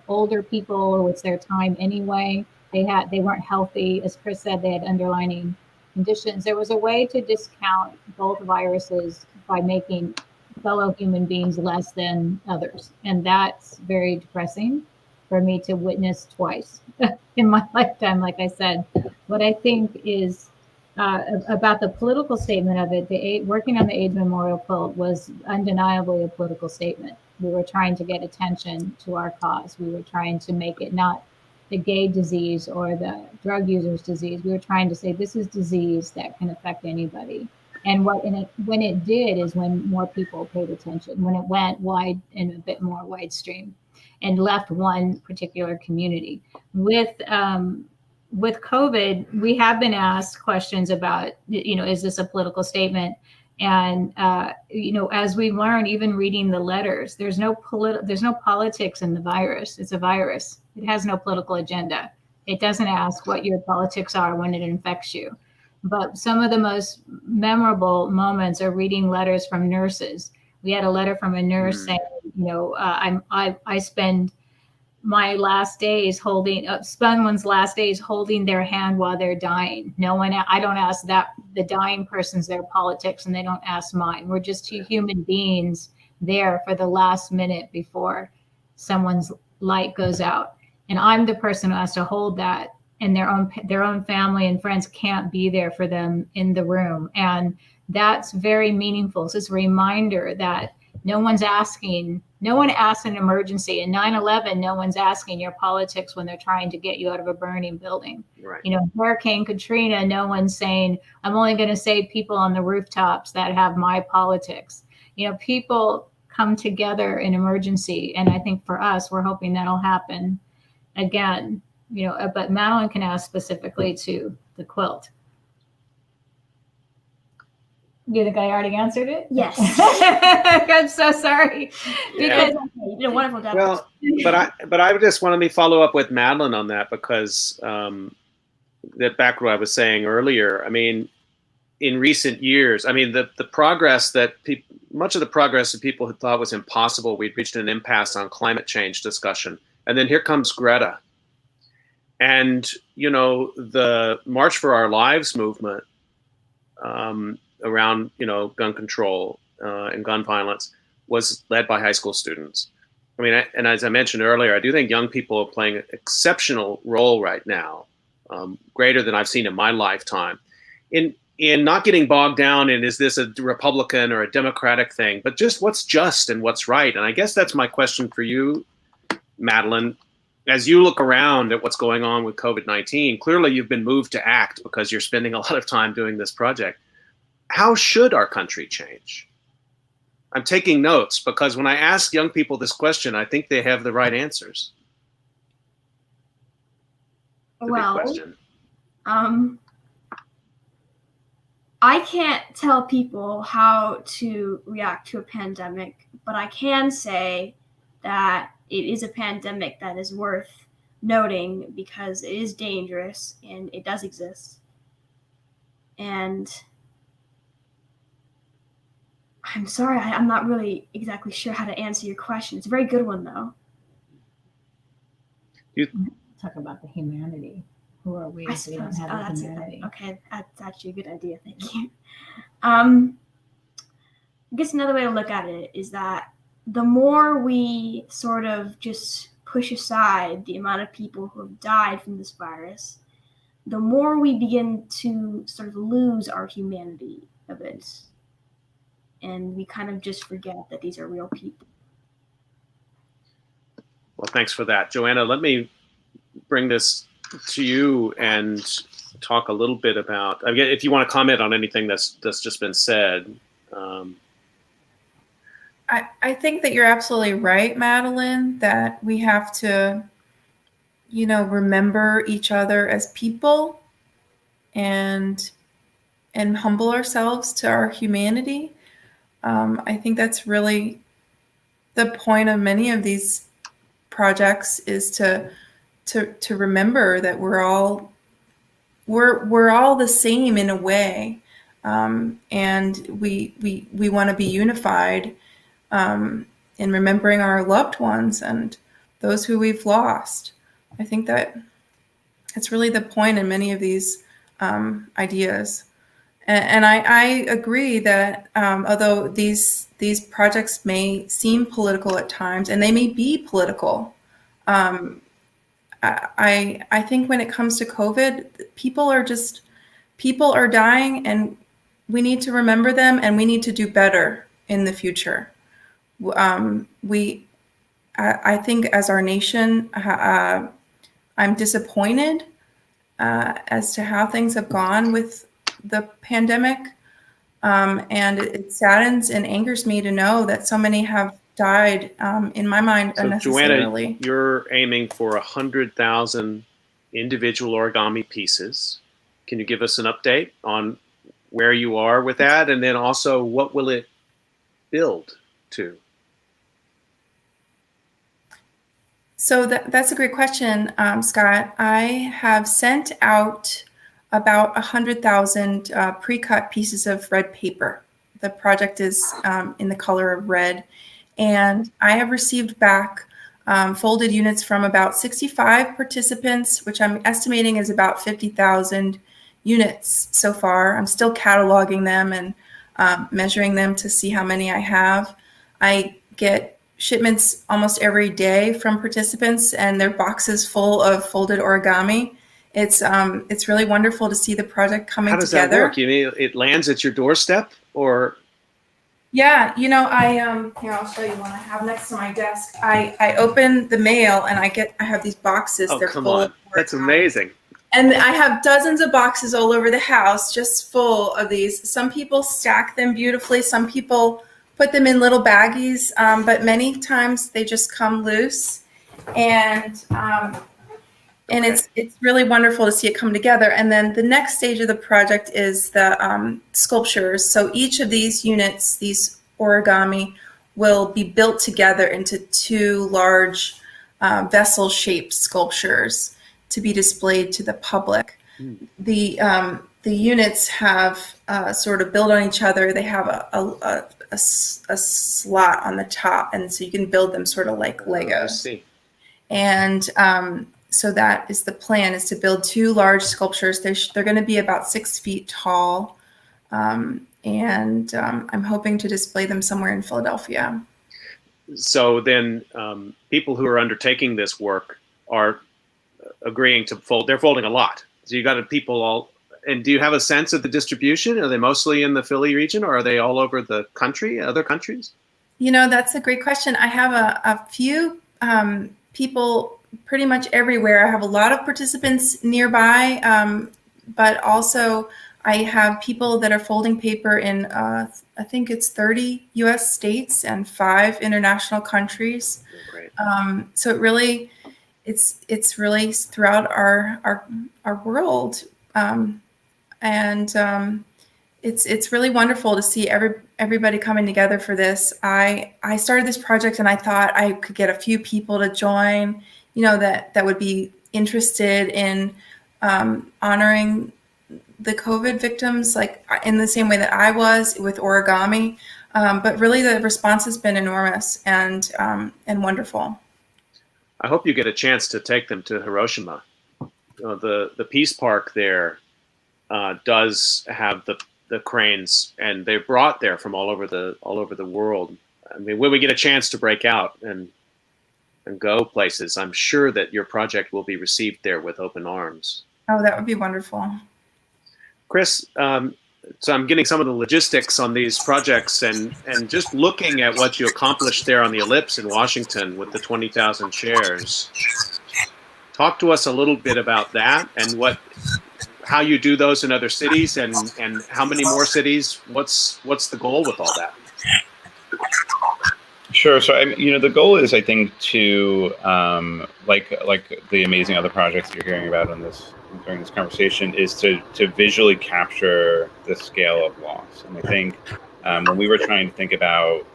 older people, it's their time anyway. They weren't healthy. As Chris said, they had underlying conditions. There was a way to discount both viruses by making fellow human beings less than others. And that's very depressing for me to witness twice in my lifetime, like I said. What I think is about the political statement of it, working on the AIDS Memorial Quilt was undeniably a political statement. We were trying to get attention to our cause. We were trying to make it not the gay disease or the drug user's disease. We were trying to say this is disease that can affect anybody. And when it did is when more people paid attention, when it went wide and a bit more widestream and left one particular community. With COVID, we have been asked questions about, is this a political statement? And, as we learn, even reading the letters, there's no politics in the virus. It's a virus. It has no political agenda. It doesn't ask what your politics are when it infects you. But some of the most memorable moments are reading letters from nurses. We had a letter from a nurse saying, I spend my last days holding someone's last days holding their hand while they're dying. I don't ask the dying person's their politics, and they don't ask mine. We're just two human beings there for the last minute before someone's light goes out. And I'm the person who has to hold that, and their own family and friends can't be there for them in the room. And that's very meaningful. So it's a reminder that no one asks an emergency. In 9/11, no one's asking your politics when they're trying to get you out of a burning building. Right. Hurricane Katrina, no one's saying, I'm only going to save people on the rooftops that have my politics. People come together in emergency. And I think for us, we're hoping that'll happen again. But Madeline can ask specifically to the quilt. You think I already answered it? Yes. I'm so sorry. Because You did a wonderful job. Well, but I just wanted to follow up with Madeline on that, because that back what I was saying earlier. I mean, in recent years, I mean, the progress that much of the progress that people had thought was impossible, we'd reached an impasse on climate change discussion, and then here comes Greta, and the March for Our Lives movement around gun control and gun violence was led by high school students. I mean, and as I mentioned earlier, I do think young people are playing an exceptional role right now, greater than I've seen in my lifetime, in not getting bogged down in, is this a Republican or a Democratic thing, but just what's just and what's right. And I guess that's my question for you, Madeline. As you look around at what's going on with COVID-19, clearly you've been moved to act because you're spending a lot of time doing this project. How should our country change? I'm taking notes because when I ask young people this question, I think they have the right answers. Well, big question. I can't tell people how to react to a pandemic, but I can say that it is a pandemic that is worth noting because it is dangerous and it does exist. And I'm sorry, I'm not really exactly sure how to answer your question. It's a very good one, though. Talk about the humanity. Who are we if we don't have the humanity? Okay, that's actually a good idea. Thank you. I guess another way to look at it is that the more we sort of just push aside the amount of people who have died from this virus, the more we begin to sort of lose our humanity of it. And we kind of just forget that these are real people. Well, thanks for that. Joanna, let me bring this to you and talk a little bit about, again, if you want to comment on anything that's just been said. I think that you're absolutely right, Madeline, that we have to, remember each other as people and humble ourselves to our humanity. I think that's really the point of many of these projects, is to remember that we're all the same in a way, and we want to be unified in remembering our loved ones and those who we've lost. I think that it's really the point in many of these ideas. And I agree that although these projects may seem political at times, and they may be political, I think when it comes to COVID, people are dying, and we need to remember them, and we need to do better in the future. I think as our nation, I'm disappointed as to how things have gone with the pandemic, and it saddens and angers me to know that so many have died, in my mind, so unnecessarily. Joanna, you're aiming for 100,000 individual origami pieces. Can you give us an update on where you are with that, and then also what will it build to? So that's a great question, Scott. I have sent out about 100,000 pre-cut pieces of red paper. The project is in the color of red, and I have received back folded units from about 65 participants, which I'm estimating is about 50,000 units so far. I'm still cataloging them and measuring them to see how many I have. I get shipments almost every day from participants, and their boxes full of folded origami. It's really wonderful to see the project coming How does together. that work? You mean it lands at your doorstep, or? Yeah, I here, I'll show you one I have next to my desk. I open the mail and I have these boxes. Oh, They're come full on. of That's origami. amazing. And I have dozens of boxes all over the house just full of these. Some people stack them beautifully. Some people put them in little baggies, but many times they just come loose. And it's really wonderful to see it come together. And then the next stage of the project is the sculptures. So each of these units, these origami, will be built together into two large vessel-shaped sculptures to be displayed to the public. The units have sort of build on each other. They have a slot on the top, and so you can build them sort of like I Legos. see. And so that is the plan: is to build two large sculptures. They're going to be about 6 feet tall, and I'm hoping to display them somewhere in Philadelphia. So then people who are undertaking this work are agreeing to fold. They're folding a lot. So you got people all. And do you have a sense of the distribution? Are they mostly in the Philly region, or are they all over the country, other countries? That's a great question. I have a few people pretty much everywhere. I have a lot of participants nearby, but also I have people that are folding paper in, I think it's 30 U.S. states and 5 international countries. Oh, great. So it's really throughout our world. It's really wonderful to see everybody coming together for this. I started this project and I thought I could get a few people to join, that would be interested in honoring the COVID victims, like in the same way that I was with origami. But really the response has been enormous and wonderful. I hope you get a chance to take them to Hiroshima. The Peace Park there does have the cranes, and they're brought there from all over the world. I mean, when we get a chance to break out and go places, I'm sure that your project will be received there with open arms. Oh, that would be wonderful. Chris, so I'm getting some of the logistics on these projects, and just looking at what you accomplished there on the Ellipse in Washington with the 20,000 chairs. Talk to us a little bit about that and how you do those in other cities, and how many more cities. What's the goal with all that? Sure. So, the goal is, I think, to like the amazing other projects you're hearing about during this conversation, is to visually capture the scale of loss. And I think when we were trying to think about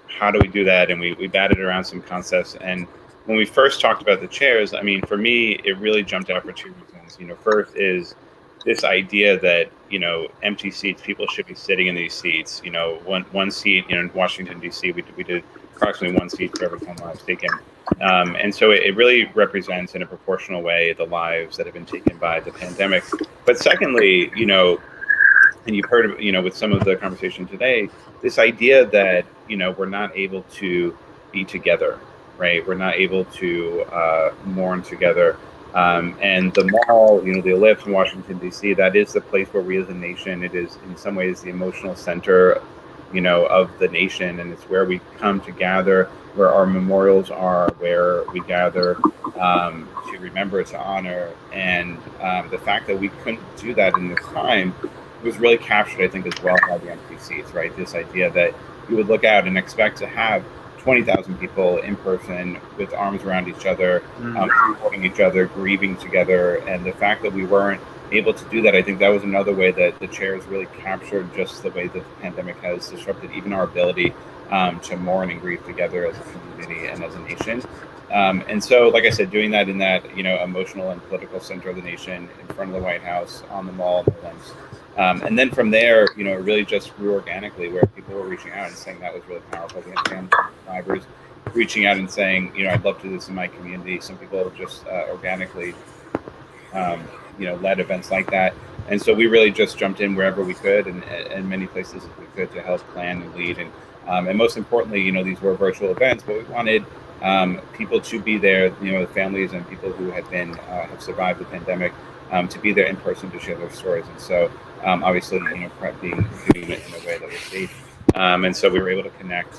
how do we do that, and we batted around some concepts, and when we first talked about the chairs, I mean, for me, it really jumped out for two reasons. First is this idea that, empty seats, people should be sitting in these seats. One seat, in Washington, D.C., we did approximately one seat for every 10 lives taken. And so it really represents in a proportional way the lives that have been taken by the pandemic. But secondly, and you've heard, with some of the conversation today, this idea that, we're not able to be together, right? We're not able to mourn together. And the mall, the Ellipse in Washington, D.C., that is the place where we as a nation, it is in some ways the emotional center, of the nation. And it's where we come to gather, where our memorials are, where we gather to remember, to honor. And the fact that we couldn't do that in this time was really captured, I think, as well by the empty seats, right? This idea that you would look out and expect to have 20,000 people in person with arms around each other, supporting each other, grieving together. And the fact that we weren't able to do that, I think that was another way that the chairs really captured just the way that the pandemic has disrupted even our ability to mourn and grieve together as a community and as a nation. And so, like I said, doing that in that emotional and political center of the nation, in front of the White House, on the Mall, and then from there, it really just grew organically, where people were reaching out and saying that was really powerful. We had family subscribers reaching out and saying, I'd love to do this in my community. Some people just organically, led events like that. And so we really just jumped in wherever we could, and many places as we could, to help plan and lead. And most importantly, these were virtual events, but we wanted people to be there, the families and people who have survived the pandemic, to be there in person to share their stories. And so obviously, doing it in a way that was safe. And so we were able to connect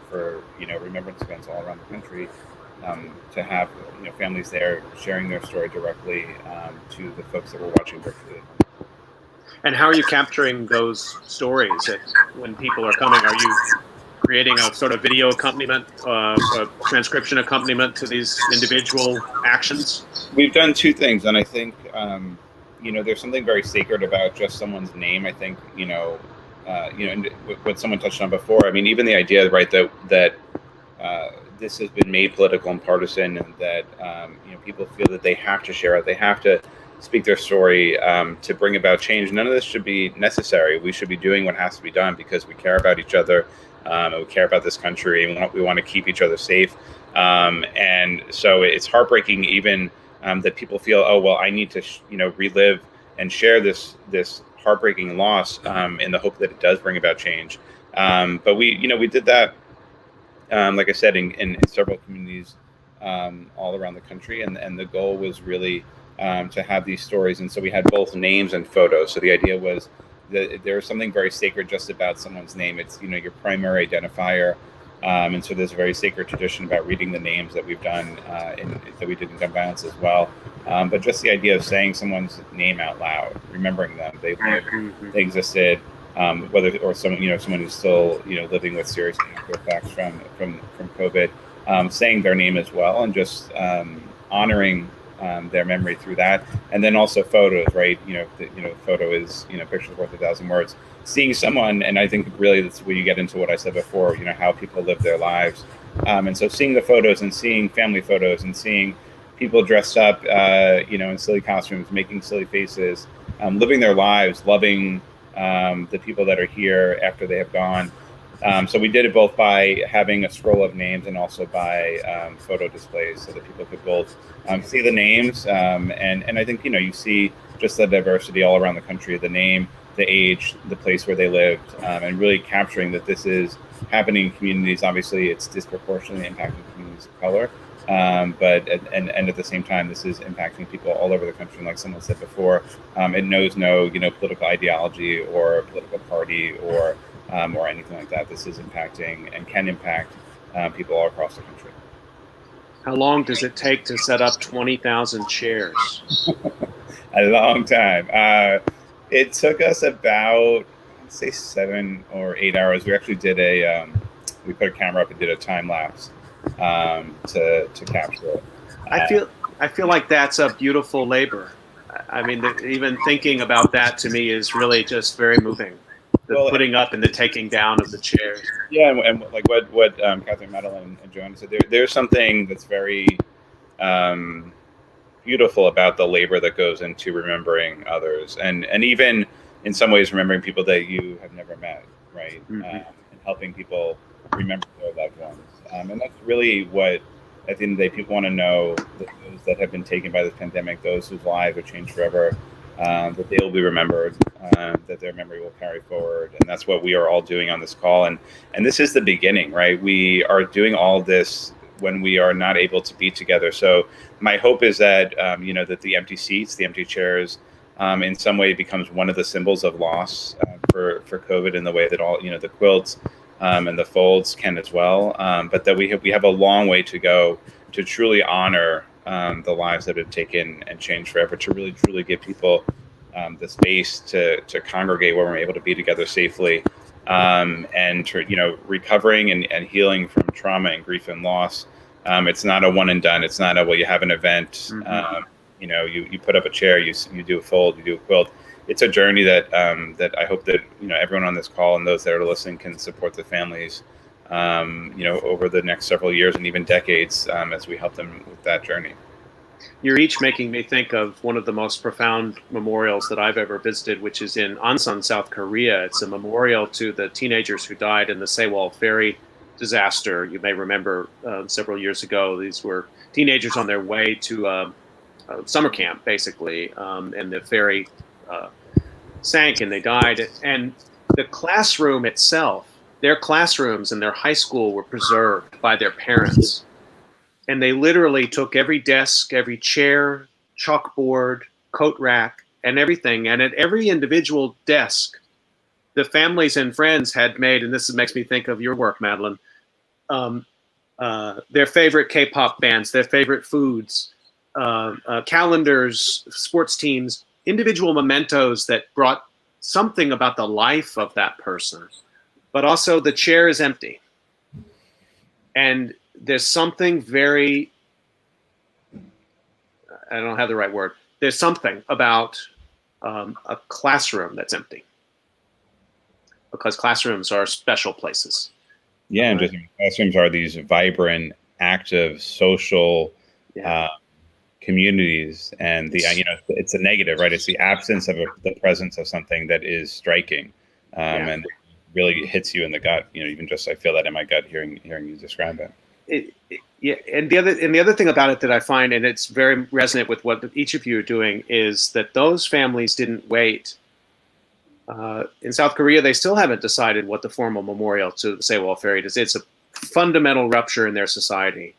for remembrance events all around the country, to have families there sharing their story directly to the folks that were watching virtually. And how are you capturing those stories when people are coming? Are you creating a sort of video accompaniment, a transcription accompaniment to these individual actions? We've done two things, and I think there's something very sacred about just someone's name. I think and what someone touched on before. I mean, even the idea, right, that this has been made political and partisan, and that people feel that they have to share it, they have to speak their story to bring about change. None of this should be necessary. We should be doing what has to be done because we care about each other, and we care about this country, and we want to keep each other safe. And so it's heartbreaking, even that people feel, oh well, I need to relive and share this heartbreaking loss in the hope that it does bring about change. But we did that, like I said, in several communities all around the country, and the goal was really to have these stories. And so we had both names and photos. So the idea was that there was something very sacred just about someone's name. It's your primary identifier. And so there's a very sacred tradition about reading the names that we've done, that we did in gun violence as well. But just the idea of saying someone's name out loud, remembering them, they existed, whether or someone who's still living with serious after effects from COVID, saying their name as well, and just honoring their memory through that. And then also photos, right? Photo is pictures worth 1,000 words. Seeing someone, and I think really that's where you get into what I said before, how people live their lives. And so seeing the photos and seeing family photos and seeing people dressed up, in silly costumes, making silly faces, living their lives, loving the people that are here after they have gone. So we did it both by having a scroll of names and also by photo displays, so that people could both see the names. And I think, you see just the diversity all around the country, the name, the age, the place where they lived, and really capturing that this is happening in communities. Obviously, it's disproportionately impacting communities of color, but at the same time, this is impacting people all over the country. And like someone said before, it knows no political ideology or political party or anything like that. This is impacting and can impact people all across the country. How long does it take to set up 20,000 chairs? A long time. It took us about, I'd say, 7 or 8 hours. We actually did we put a camera up and did a time lapse to capture it. I feel like that's a beautiful labor. I mean, even thinking about that to me is really just very moving. The putting up and the taking down of the chairs. Yeah, and like what Catherine Madeline and Joanna said, there's something that's very beautiful about the labor that goes into remembering others, and even in some ways remembering people that you have never met, right? Mm-hmm. And helping people remember their loved ones, and that's really what, at the end of the day, people want to know, that those that have been taken by this pandemic, those whose lives are changed forever, that they will be remembered, that their memory will carry forward. And that's what we are all doing on this call. And this is the beginning, right? We are doing all of this when we are not able to be together. So my hope is that, that the empty seats, the empty chairs, in some way becomes one of the symbols of loss for COVID, in the way that all, the quilts and the folds can as well. But that we have a long way to go to truly honor the lives that have taken and changed forever, to really truly give people the space to congregate where we're able to be together safely, and to, recovering and healing from trauma and grief and loss. It's not a one and done. It's not you have an event, mm-hmm. You put up a chair, you do a fold, you do a quilt. It's a journey that I hope that everyone on this call and those that are listening can support the families over the next several years and even decades as we help them with that journey. You're each making me think of one of the most profound memorials that I've ever visited, which is in Ansan, South Korea. It's a memorial to the teenagers who died in the Sewol ferry disaster. You may remember several years ago, these were teenagers on their way to summer camp, basically, and the ferry sank and they died. And the classroom itself, their classrooms in their high school were preserved by their parents. And they literally took every desk, every chair, chalkboard, coat rack, and everything. And at every individual desk, the families and friends had made, and this makes me think of your work, Madeline, their favorite K-pop bands, their favorite foods, calendars, sports teams, individual mementos that brought something about the life of that person. But also the chair is empty. And there's something very, I don't have the right word. There's something about a classroom that's empty, because classrooms are special places. Yeah, and just classrooms are these vibrant, active, social communities, and it's a negative, right? It's the absence of the presence of something that is striking, and really hits you in the gut. Even just I feel that in my gut hearing you describe it. And the other thing about it that I find, and it's very resonant with what each of you are doing, is that those families didn't wait. In South Korea, they still haven't decided what the formal memorial to the Sewol ferry is. It's a fundamental rupture in their society,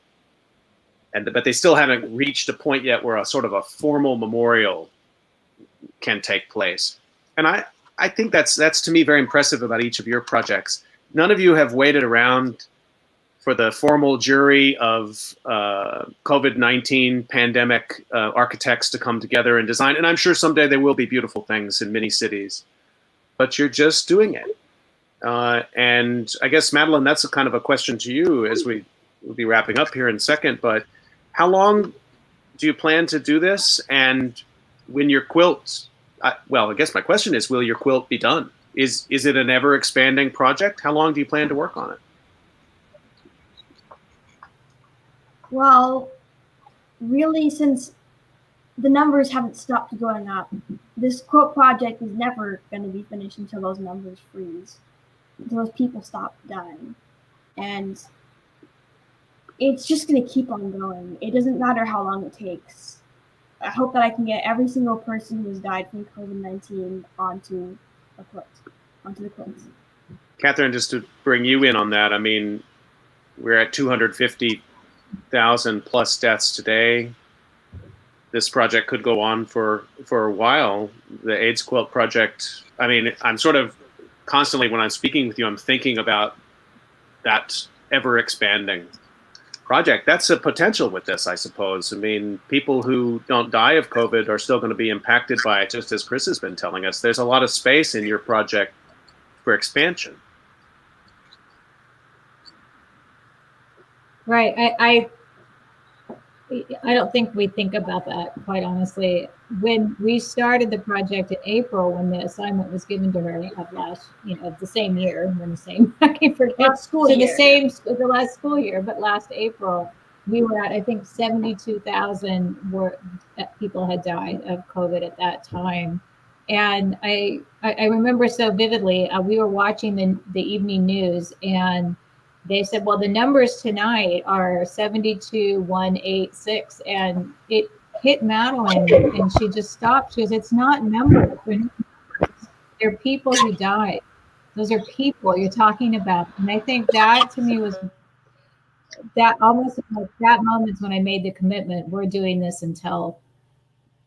but they still haven't reached a point yet where a sort of a formal memorial can take place. And I think that's to me very impressive about each of your projects. None of you have waited around for the formal jury of COVID-19 pandemic architects to come together and design. And I'm sure someday there will be beautiful things in many cities, but you're just doing it. And I guess, Madeline, that's a kind of a question to you as we'll be wrapping up here in a second, but how long do you plan to do this? And when your quilt, I guess my question is, will your quilt be done? Is it an ever expanding project? How long do you plan to work on it? Well, really, since the numbers haven't stopped going up, this quilt project is never going to be finished until those numbers freeze, until those people stop dying. And it's just going to keep on going. It doesn't matter how long it takes. I hope that I can get every single person who's died from COVID-19 onto the quilts. Catherine, just to bring you in on that, I mean, we're at 250,000 plus deaths today. This project could go on for a while. The AIDS Quilt Project, I mean, I'm sort of constantly, when I'm speaking with you, I'm thinking about that ever expanding project. That's a potential with this, I suppose. I mean, people who don't die of COVID are still going to be impacted by it, just as Chris has been telling us. There's a lot of space in your project for expansion. Right. I don't think we think about that, quite honestly. When we started the project in April, when the assignment was given to her of the same year, when the same, I can't forget, last school year. The last school year, but last April, we were at, I think, 72,000 people had died of COVID at that time. And I remember so vividly, we were watching the evening news, and they said, well, the numbers tonight are 72,186. And it hit Madeline, and she just stopped. She goes, it's not numbers. They're people who died. Those are people you're talking about. And I think that to me was that almost like that moment when I made the commitment, we're doing this until,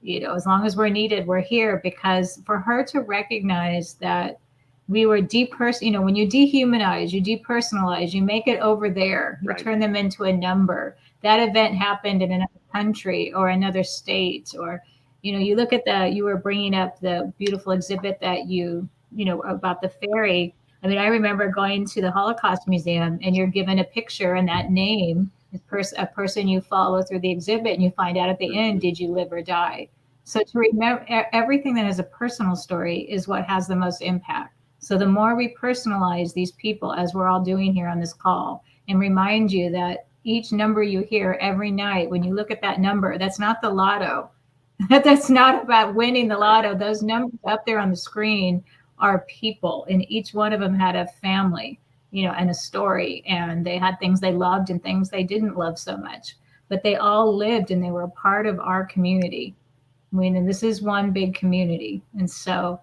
as long as we're needed, we're here. Because for her to recognize that we were when you dehumanize, you depersonalize, you make it over there, you turn them into a number. That event happened in another country or another state, or, you look at you were bringing up the beautiful exhibit that about the ferry. I mean, I remember going to the Holocaust Museum, and you're given a picture and that name, a person you follow through the exhibit, and you find out at the end, did you live or die? So to remember everything that has a personal story is what has the most impact. So the more we personalize these people, as we're all doing here on this call, and remind you that each number you hear every night, when you look at that number, that's not the lotto. That's not about winning the lotto. Those numbers up there on the screen are people, and each one of them had a family, and a story, and they had things they loved and things they didn't love so much, but they all lived and they were a part of our community. I mean, and this is one big community. And so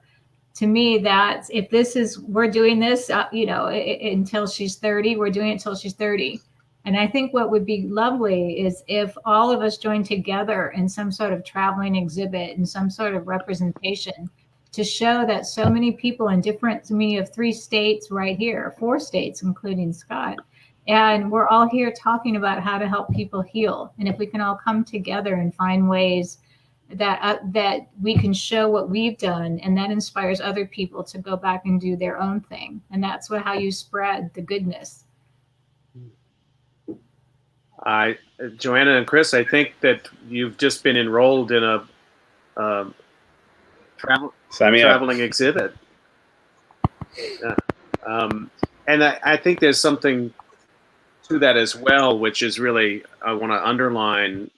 to me, that's, if this is, we're doing this, until she's 30, we're doing it until she's 30. And I think what would be lovely is if all of us joined together in some sort of traveling exhibit and some sort of representation to show that so many people in different, you have 3 states right here, 4 states, including Scott. And we're all here talking about how to help people heal. And if we can all come together and find ways that we can show what we've done, and that inspires other people to go back and do their own thing. And that's how you spread the goodness. Joanna and Chris, I think that you've just been enrolled in a traveling exhibit. Yeah. And I think there's something to that as well, which is really, I want to underline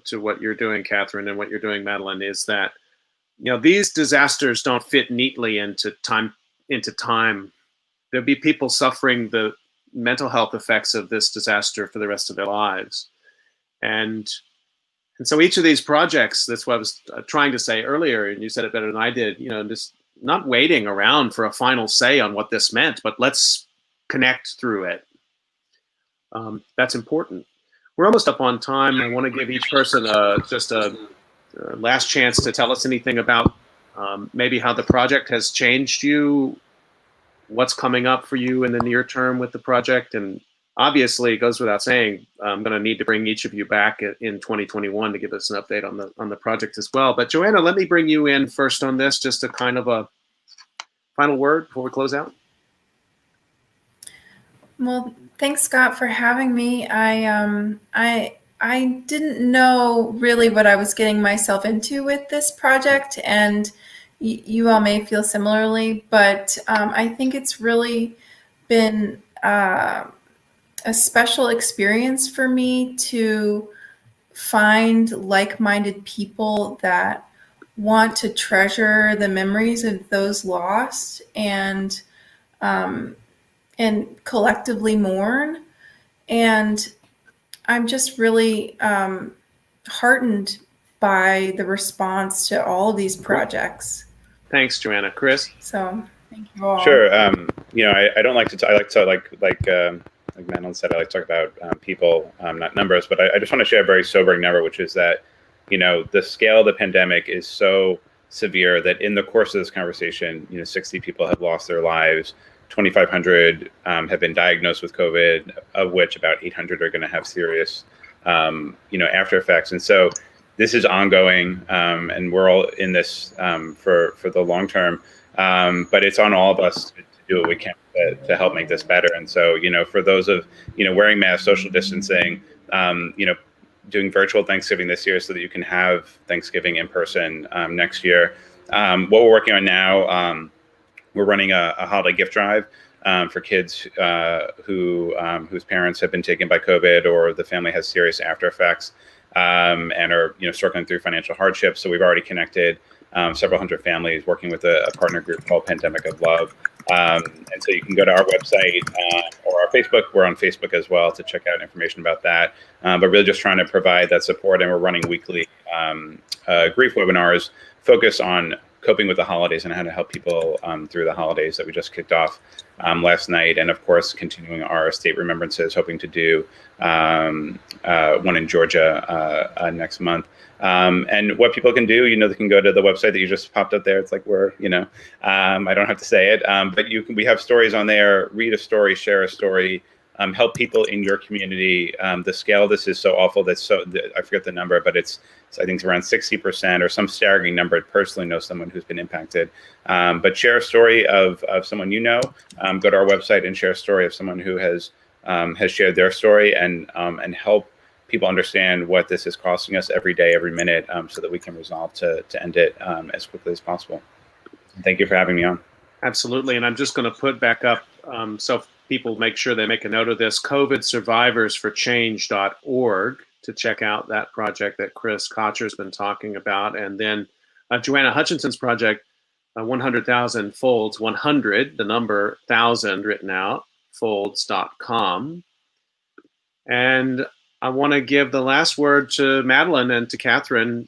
to what you're doing, Catherine, and what you're doing, Madeline, is that, these disasters don't fit neatly into time. There'll be people suffering the mental health effects of this disaster for the rest of their lives. And so each of these projects, that's what I was trying to say earlier, and you said it better than I did, just not waiting around for a final say on what this meant, but let's connect through it. That's important. We're almost up on time. I want to give each person just a last chance to tell us anything about maybe how the project has changed you, what's coming up for you in the near term with the project. And obviously, it goes without saying, I'm going to need to bring each of you back in 2021 to give us an update on the project as well. But Joanna, let me bring you in first on this, just a kind of a final word before we close out. Well, thanks, Scott, for having me. I didn't know really what I was getting myself into with this project, and you all may feel similarly, but I think it's really been a special experience for me to find like-minded people that want to treasure the memories of those lost and collectively mourn. And I'm just really heartened by the response to all of these projects. Thanks, Joanna. Chris? So thank you all. Sure. I don't like to, I like to like Madeline said, I like to talk about people, not numbers, but I just want to share a very sobering number, which is that, the scale of the pandemic is so severe that in the course of this conversation, 60 people have lost their lives. 2,500 have been diagnosed with COVID, of which about 800 are going to have serious, after effects. And so this is ongoing, and we're all in this for the long term. But it's on all of us to do what we can to help make this better. And so, for those of, wearing masks, social distancing, doing virtual Thanksgiving this year so that you can have Thanksgiving in person next year. What we're working on now, we're running a holiday gift drive for kids whose parents have been taken by COVID or the family has serious after effects and are struggling through financial hardship. So we've already connected several hundred families working with a partner group called Pandemic of Love. And so you can go to our website or our Facebook. We're on Facebook as well to check out information about that. But really just trying to provide that support. And we're running weekly grief webinars focused on coping with the holidays and how to help people through the holidays that we just kicked off last night. And of course, continuing our state remembrances, hoping to do one in Georgia next month. And what people can do, they can go to the website that you just popped up there. It's like I don't have to say it, but we have stories on there. Read a story, share a story, help people in your community. The scale of this is so awful I forget the number, but I think it's around 60% or some staggering number. I personally know someone who's been impacted. But share a story of someone go to our website and share a story of someone who has shared their story and help people understand what this is costing us every day, every minute, so that we can resolve to end it as quickly as possible. Thank you for having me on. Absolutely. And I'm just going to put back up so people make sure they make a note of this, covidsurvivorsforchange.org to check out that project that Chris Kotcher's been talking about. And then Joanna Hutchinson's project, 100,000 Folds, 100, the number 1,000 written out, folds.com. And I want to give the last word to Madeline and to Catherine.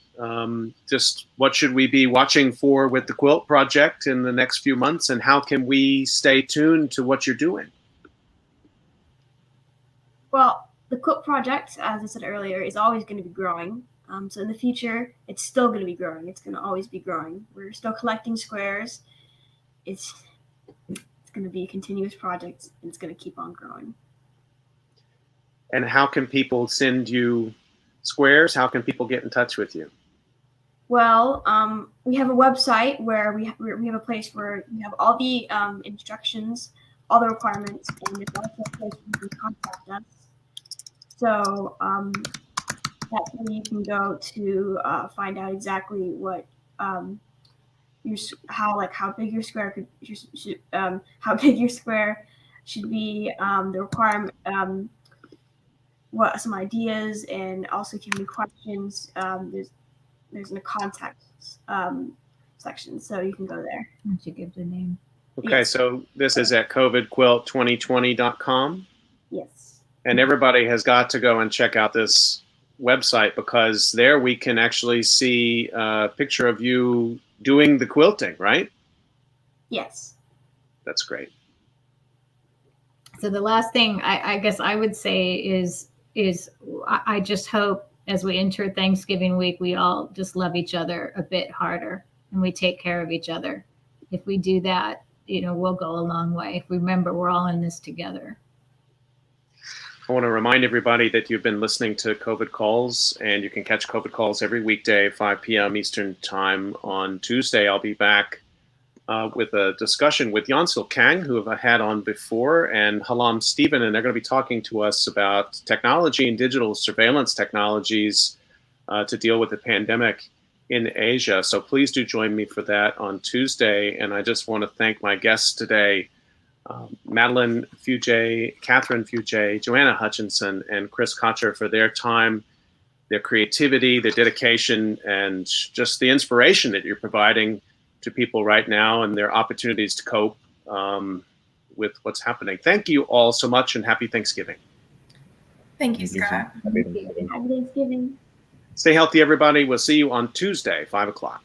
Just what should we be watching for with the Quilt Project in the next few months, and how can we stay tuned to what you're doing? Well, the Quilt Project, as I said earlier, is always going to be growing. So in the future, it's still going to be growing. It's going to always be growing. We're still collecting squares. It's going to be a continuous project, and it's going to keep on growing. And how can people send you squares? How can people get in touch with you? Well, we have a website where we have a place where we have all the instructions, all the requirements, and there's also a place where you can contact us. So that's where you can go to find out exactly what how big your square how big your square should be, the requirement, what some ideas, and also if you have any questions, there's a contact section, so you can go there. Once you give the name. Okay, Yes. so this is at covidquilt2020.com. Yes. And everybody has got to go and check out this website, because there we can actually see a picture of you doing the quilting, right? Yes. That's great. So the last thing I guess I would say is I just hope as we enter Thanksgiving week, we all just love each other a bit harder and we take care of each other. If we do that, we'll go a long way. Remember, we're all in this together. I want to remind everybody that you've been listening to COVID Calls, and you can catch COVID Calls every weekday, 5 p.m. Eastern Time. On Tuesday, I'll be back with a discussion with Yansil Kang, who I've had on before, and Halam Stephen, and they're going to be talking to us about technology and digital surveillance technologies to deal with the pandemic in Asia. So please do join me for that on Tuesday. And I just want to thank my guests today, Madeline Fugé, Catherine Fugé, Joanna Hutchinson, and Chris Kotcher, for their time, their creativity, their dedication, and just the inspiration that you're providing to people right now and their opportunities to cope with what's happening. Thank you all so much, and happy Thanksgiving. Thank you, Scott. Happy Thanksgiving. Happy Thanksgiving. Stay healthy, everybody. We'll see you on Tuesday, 5 o'clock.